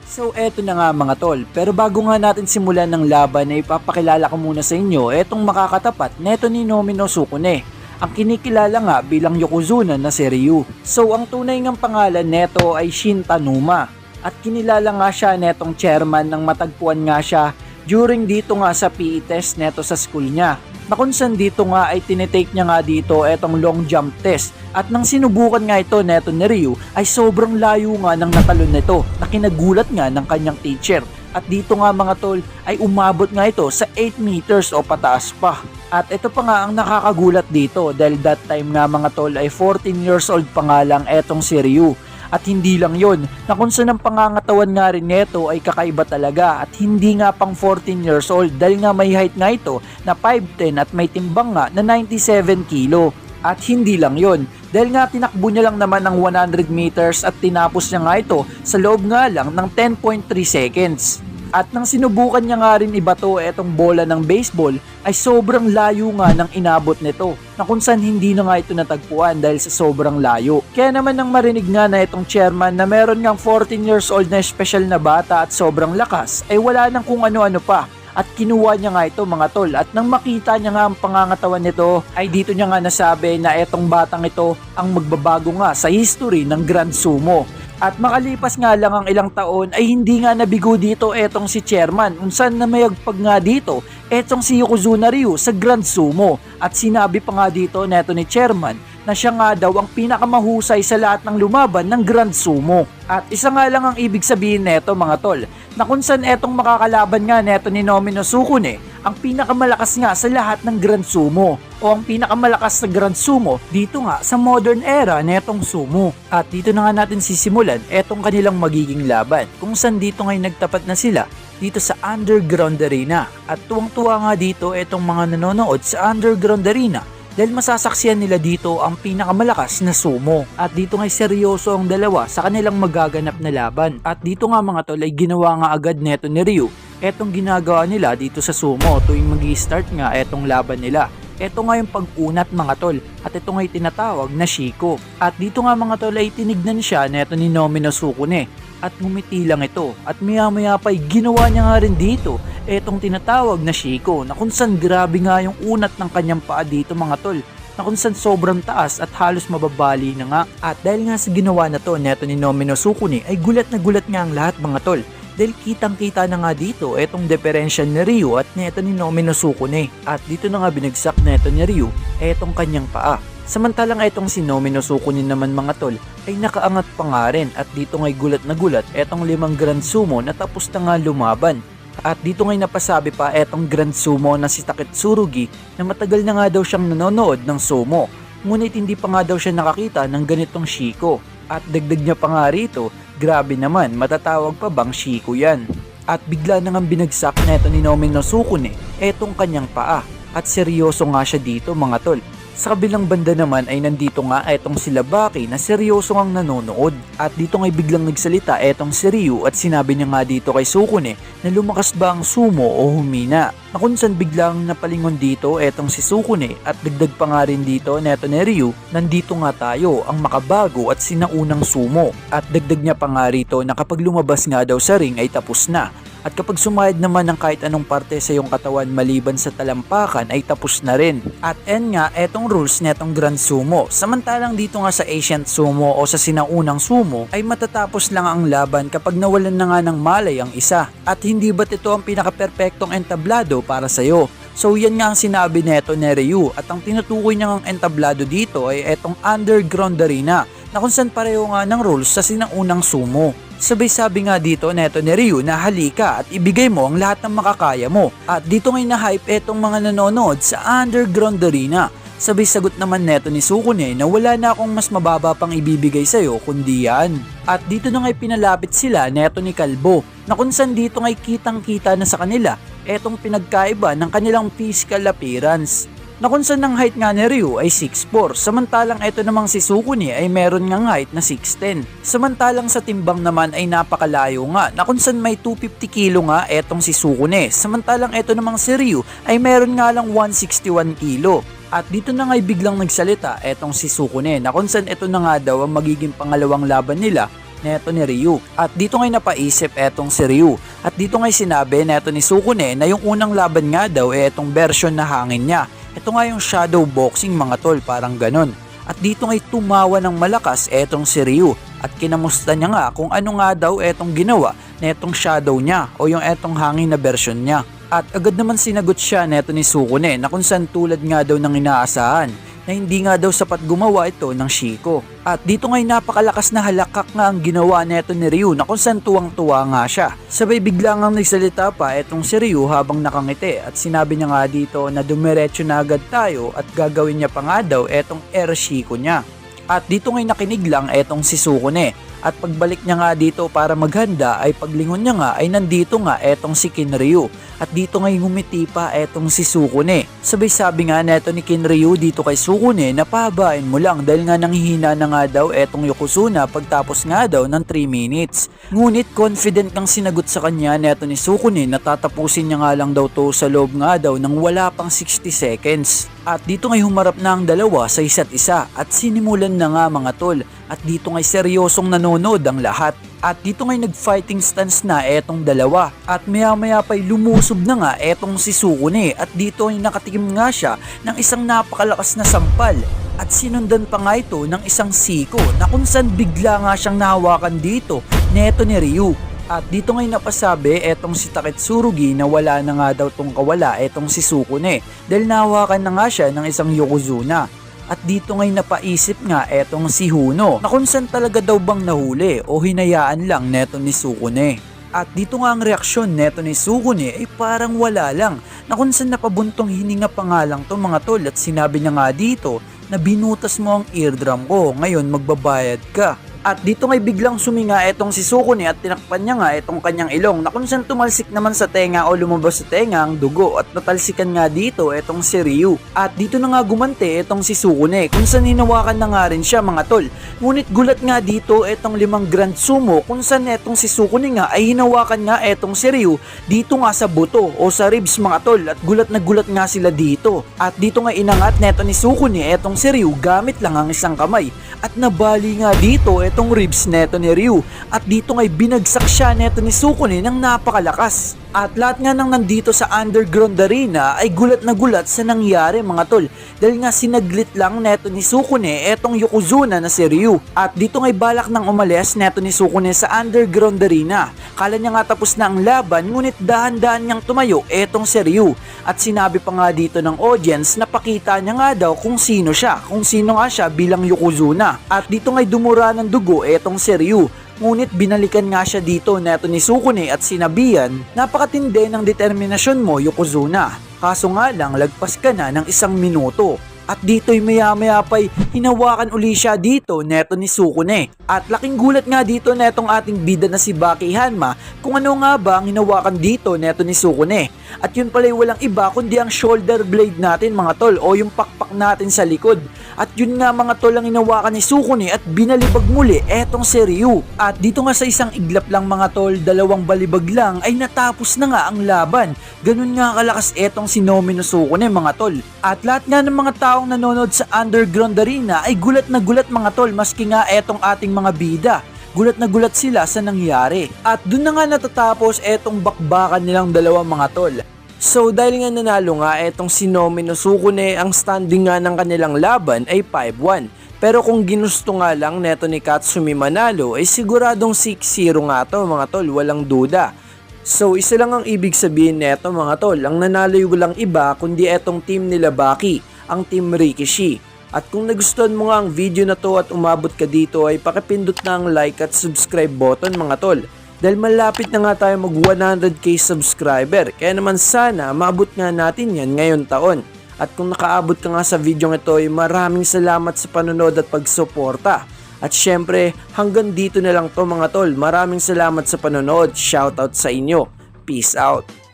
So eto na nga mga tol, pero bago nga natin simulan ng laban ay ipapakilala ko muna sa inyo etong makakatapat neto ni Nomino Sukune. Ang kinikilala nga bilang Yokozuna na si Ryu. So ang tunay ngang pangalan neto ay Shin Tanuma. At kinilala nga siya netong chairman ng matagpuan nga siya during dito nga sa PE test neto sa school niya. Na kung saan dito nga ay tinitake niya nga dito etong long jump test. At nang sinubukan nga ito neto ni Ryu ay sobrang layo nga ng natalon nito na kinagulat nga ng kanyang teacher. At dito nga mga tol ay umabot nga ito sa 8 meters o pataas pa. At ito pa nga ang nakakagulat dito dahil that time nga mga tol ay 14 years old pa nga lang etong si Ryu. At hindi lang yon, na kung saan ang pangangatawan nga rin nito ay kakaiba talaga at hindi nga pang 14 years old dahil nga may height nga ito na 5'10 at may timbang nga na 97 kilo. At hindi lang yon, dahil nga tinakbo niya lang naman ng 100 meters at tinapos niya nga ito sa loob nga lang ng 10.3 seconds. At nang sinubukan niya nga rin ibato etong bola ng baseball ay sobrang layo nga ng inabot nito na kung saan hindi na nga ito natagpuan dahil sa sobrang layo. Kaya naman nang marinig nga na itong chairman na meron ngang 14 years old na special na bata at sobrang lakas ay wala nang kung ano-ano pa. At kinuha niya nga ito mga tol at nang makita niya nga ang pangangatawan nito ay dito niya nga nasabi na etong batang ito ang magbabago nga sa history ng Grand Sumo. At makalipas nga lang ang ilang taon ay hindi nga nabigo dito etong si chairman kung saan na mayagpag nga dito etong si Yokozuna Ryu sa Grand Sumo. At sinabi pa nga dito neto ni chairman na siya nga daw ang pinakamahusay sa lahat ng lumaban ng Grand Sumo. At isa nga lang ang ibig sabihin neto mga tol na kung saan etong makakalaban nga neto ni Nomino Sukune ang pinakamalakas nga sa lahat ng Grand Sumo o ang pinakamalakas na Grand Sumo dito nga sa modern era netong sumo. At dito na nga natin sisimulan etong kanilang magiging laban kung saan dito ngay nagtapat na sila dito sa Underground Arena. At tuwang-tuwa nga dito etong mga nanonood sa Underground Arena dahil masasaksiyan nila dito ang pinakamalakas na sumo. At dito ngay seryoso ang dalawa sa kanilang magaganap na laban. At dito nga mga tol ay ginawa nga agad neto ni Ryu etong ginagawa nila dito sa sumo tuwing mag-i-start nga etong laban nila. Ito nga yung pag-unat mga tol at ito nga yung tinatawag na Shiko. At dito nga mga tol ay tinignan siya neto ni Nomino Sukune at ngumiti lang ito at maya maya pa ay ginawa niya nga rin dito etong tinatawag na Shiko, na kung saan grabe nga yung unat ng kanyang paa dito mga tol, na kung saan sobrang taas at halos mababali na nga. At dahil nga sa ginawa na to neto ni Nomino Sukune ay gulat na gulat nga ang lahat mga tol. Dahil kitang kita na nga dito etong diferensya ni Ryu at neto ni Nomino Sukune. At dito na nga binagsak neto ni Ryu etong kanyang paa. Samantalang etong si Nomino Sukune naman mga tol ay nakaangat pa nga rin at dito nga'y gulat na gulat etong 5 Grand Sumo na tapos na nga lumaban. At dito nga'y napasabi pa etong Grand Sumo na si Taketsurugi na matagal na nga daw siyang nanonood ng sumo. Ngunit hindi pa nga daw siya nakakita ng ganitong Shiko. At dagdag niya pa nga rito, grabe naman, matatawag pa bang Shiko yan? At bigla na nga binagsak neto ni Nomino Sukune etong kanyang paa. At seryoso nga siya dito mga tol. Sa kabilang banda naman ay nandito nga etong si Baki na seryoso ngang nanonood. At dito nga'y biglang nagsalita etong si Ryu at sinabi niya nga dito kay Sukune na lumakas ba ang sumo o humina. Na kung saan biglang napalingon dito etong si Sukune at dagdag pa nga rin dito neto ni Ryu, nandito nga tayo ang makabago at sinaunang sumo. At dagdag niya pa nga rito na kapag lumabas nga daw sa ring ay tapos na. At kapag sumayad naman ng kahit anong parte sa iyong katawan maliban sa talampakan ay tapos na rin. At nga etong rules netong Grand Sumo. Samantalang dito nga sa Ancient Sumo o sa sinaunang sumo ay matatapos lang ang laban kapag nawalan na nga ng malay ang isa. At hindi ba't ito ang pinaka-perpektong entablado para sa'yo? So yan nga ang sinabi neto ni Ryu at ang tinutukoy niya ng entablado dito ay etong Underground Arena na kung saan pareho nga ng rules sa sinaunang sumo. Sabay sabi nga dito neto ni Ryu na halika at ibigay mo ang lahat ng makakaya mo. At dito ngay na-hype etong mga nanonood sa Underground Arena. Sabay sagot naman neto ni Sukune na wala na akong mas mababa pang ibibigay sa'yo kundi yan. At dito na ngay pinalapit sila neto ni Kalbo na kung saan dito ngay kitang kita na sa kanila etong pinagkaiba ng kanilang physical appearance. Na kung saan ang height nga ni Ryu ay 6'4", samantalang ito namang si Sukune ay meron ngang height na 6'10". Samantalang sa timbang naman ay napakalayo nga, na kung saan may 250 kilo nga etong si Sukune, samantalang ito namang si Ryu ay meron nga lang 161 kilo. At dito na nga'y biglang nagsalita etong si Sukune na kung saan ito na nga daw ang magiging pangalawang laban nila neto ni Ryu. At dito nga'y napaisip etong si Ryu. At dito nga'y sinabi neto ni Sukune na yung unang laban nga daw ay etong version na hangin niya. Ito nga yung shadow boxing mga tol, parang ganon. At dito nga'y tumawa ng malakas etong si Ryu at kinamusta niya nga kung ano nga daw etong ginawa netong shadow niya o yung etong hangin na version niya. At agad naman sinagot siya neto ni Sukune na kung saan tulad nga daw ng inaasahan na hindi nga daw sapat gumawa ito ng Shiko. At dito nga'y napakalakas na halakak nga ang ginawa neto ni Ryu na kung saan tuwang-tuwa nga siya. Sabay bigla nga nagsalita pa etong si Ryu habang nakangiti at sinabi niya nga dito na dumiretso na agad tayo at gagawin niya pa nga daw etong air Shiko niya. At dito nga'y nakinig lang etong si Sukune. At pagbalik niya nga dito para maghanda ay paglingon niya nga ay nandito nga etong si Kinryu. At dito nga'y ngumiti pa etong si Sukune. Sabay sabi nga neto ni Kinryu dito kay Sukune na pahabain mo lang dahil nga nanghihina na nga daw etong Yokozuna pagtapos nga daw ng 3 minutes. Ngunit confident kang sinagot sa kanya neto ni Sukune na tatapusin niya nga lang daw to sa loob nga daw ng wala pang 60 seconds. At dito nga'y humarap na ang dalawa sa isa't isa at sinimulan na nga mga tol. At dito nga'y seryosong nanonood ang lahat. At dito nga'y nag-fighting stance na etong dalawa. At maya-maya pa'y lumusob na nga etong si Sukune. At dito ay nakatikim nga siya ng isang napakalakas na sampal. At sinundan pa nga ito ng isang siko na kung saan bigla nga siyang nahawakan dito neto ni Ryu. At dito nga'y napasabi etong si Taketsurugi na wala na nga daw tong kawala etong si Sukune dahil nahawakan na nga siya ng isang Yokozuna. At dito nga'y napaisip nga etong si Huno na kung saan talaga daw bang nahuli o hinayaan lang neto ni Sukune. At dito nga ang reaksyon neto ni Sukune ay parang wala lang na kung saan napabuntong hininga pa nga lang to mga tol at sinabi niya nga dito na binutas mo ang eardrum ko, ngayon magbabayad ka. At dito nga'y biglang suminga etong si Sukune at tinakpan niya nga etong kanyang ilong na kung saan tumalsik naman sa tenga o lumabas sa tenga ang dugo at natalsikan nga dito etong si Ryu. At dito na nga gumante etong si Sukune kung saan hinawakan na nga rin siya mga tol. Ngunit gulat nga dito etong 5 Grand Sumo kung saan etong si Sukune nga ay hinawakan nga etong si Ryu dito nga sa buto o sa ribs mga tol at gulat na gulat nga sila dito. At dito nga inangat neto ni Sukune etong si Ryu gamit lang ang isang kamay at nabali nga dito etong ribs neto ni Ryu at dito nga'y binagsak siya neto ni Sukune ng napakalakas. At lahat nga nang nandito sa underground arena ay gulat na gulat sa nangyari mga tol, dahil nga sinaglit lang neto ni Sukune etong Yokozuna na si Ryu. At dito nga'y balak nang umalis neto ni Sukune sa underground arena. Kala niya nga tapos na ang laban, ngunit dahan-dahan niyang tumayo etong si Ryu. At sinabi pa nga dito ng audience na pakita niya nga daw kung sino siya, kung sino nga siya bilang Yokozuna. At dito nga'y dumura ng dugo etong si Ryu. Ngunit binalikan nga siya dito neto ni Sukune at sinabihan, napakatindi ng determinasyon mo Yokozuna. Kaso nga lang lagpas ka na ng 1 minuto. At dito'y maya-maya pa'y hinawakan uli siya dito neto ni Sukune. At laking gulat nga dito netong ating bida na si Baki Hanma kung ano nga ba ang hinawakan dito neto ni Sukune. At yun pala'y walang iba kundi ang shoulder blade natin mga tol, o yung pakpak natin sa likod. At yun nga mga tol ang hinawakan ni Sukune at binalibag muli etong si Ryu. At dito nga sa isang iglap lang mga tol, 2 balibag lang ay natapos na nga ang laban. Ganun nga kalakas etong si Nomi no Sukune mga tol. At lahat nga ng mga taong nanonood sa underground arena ay gulat na gulat mga tol, maski nga etong ating mga bida. Gulat na gulat sila sa nangyari. At dun na nga natatapos etong bakbakan nilang dalawa mga tol. So dahil nga nanalo nga etong si Nomi no Sukune, ang standing nga ng kanilang laban ay 5-1. Pero kung ginusto nga lang neto ni Katsumi manalo ay siguradong 6-0 nga to mga tol, walang duda. So isa lang ang ibig sabihin neto mga tol, ang nanalo yung walang iba kundi etong team nila Baki, ang team Rikishi. At kung nagustuhan mo nga ang video na to at umabot ka dito ay pakipindot na ang like at subscribe button mga tol. Dahil malapit na nga tayo mag 100k subscriber, kaya naman sana maabot nga natin yan ngayon taon. At kung nakaabot ka nga sa video ito ay maraming salamat sa panonood at pagsuporta. At syempre hanggang dito na lang to mga tol, maraming salamat sa panonood, shoutout sa inyo, peace out.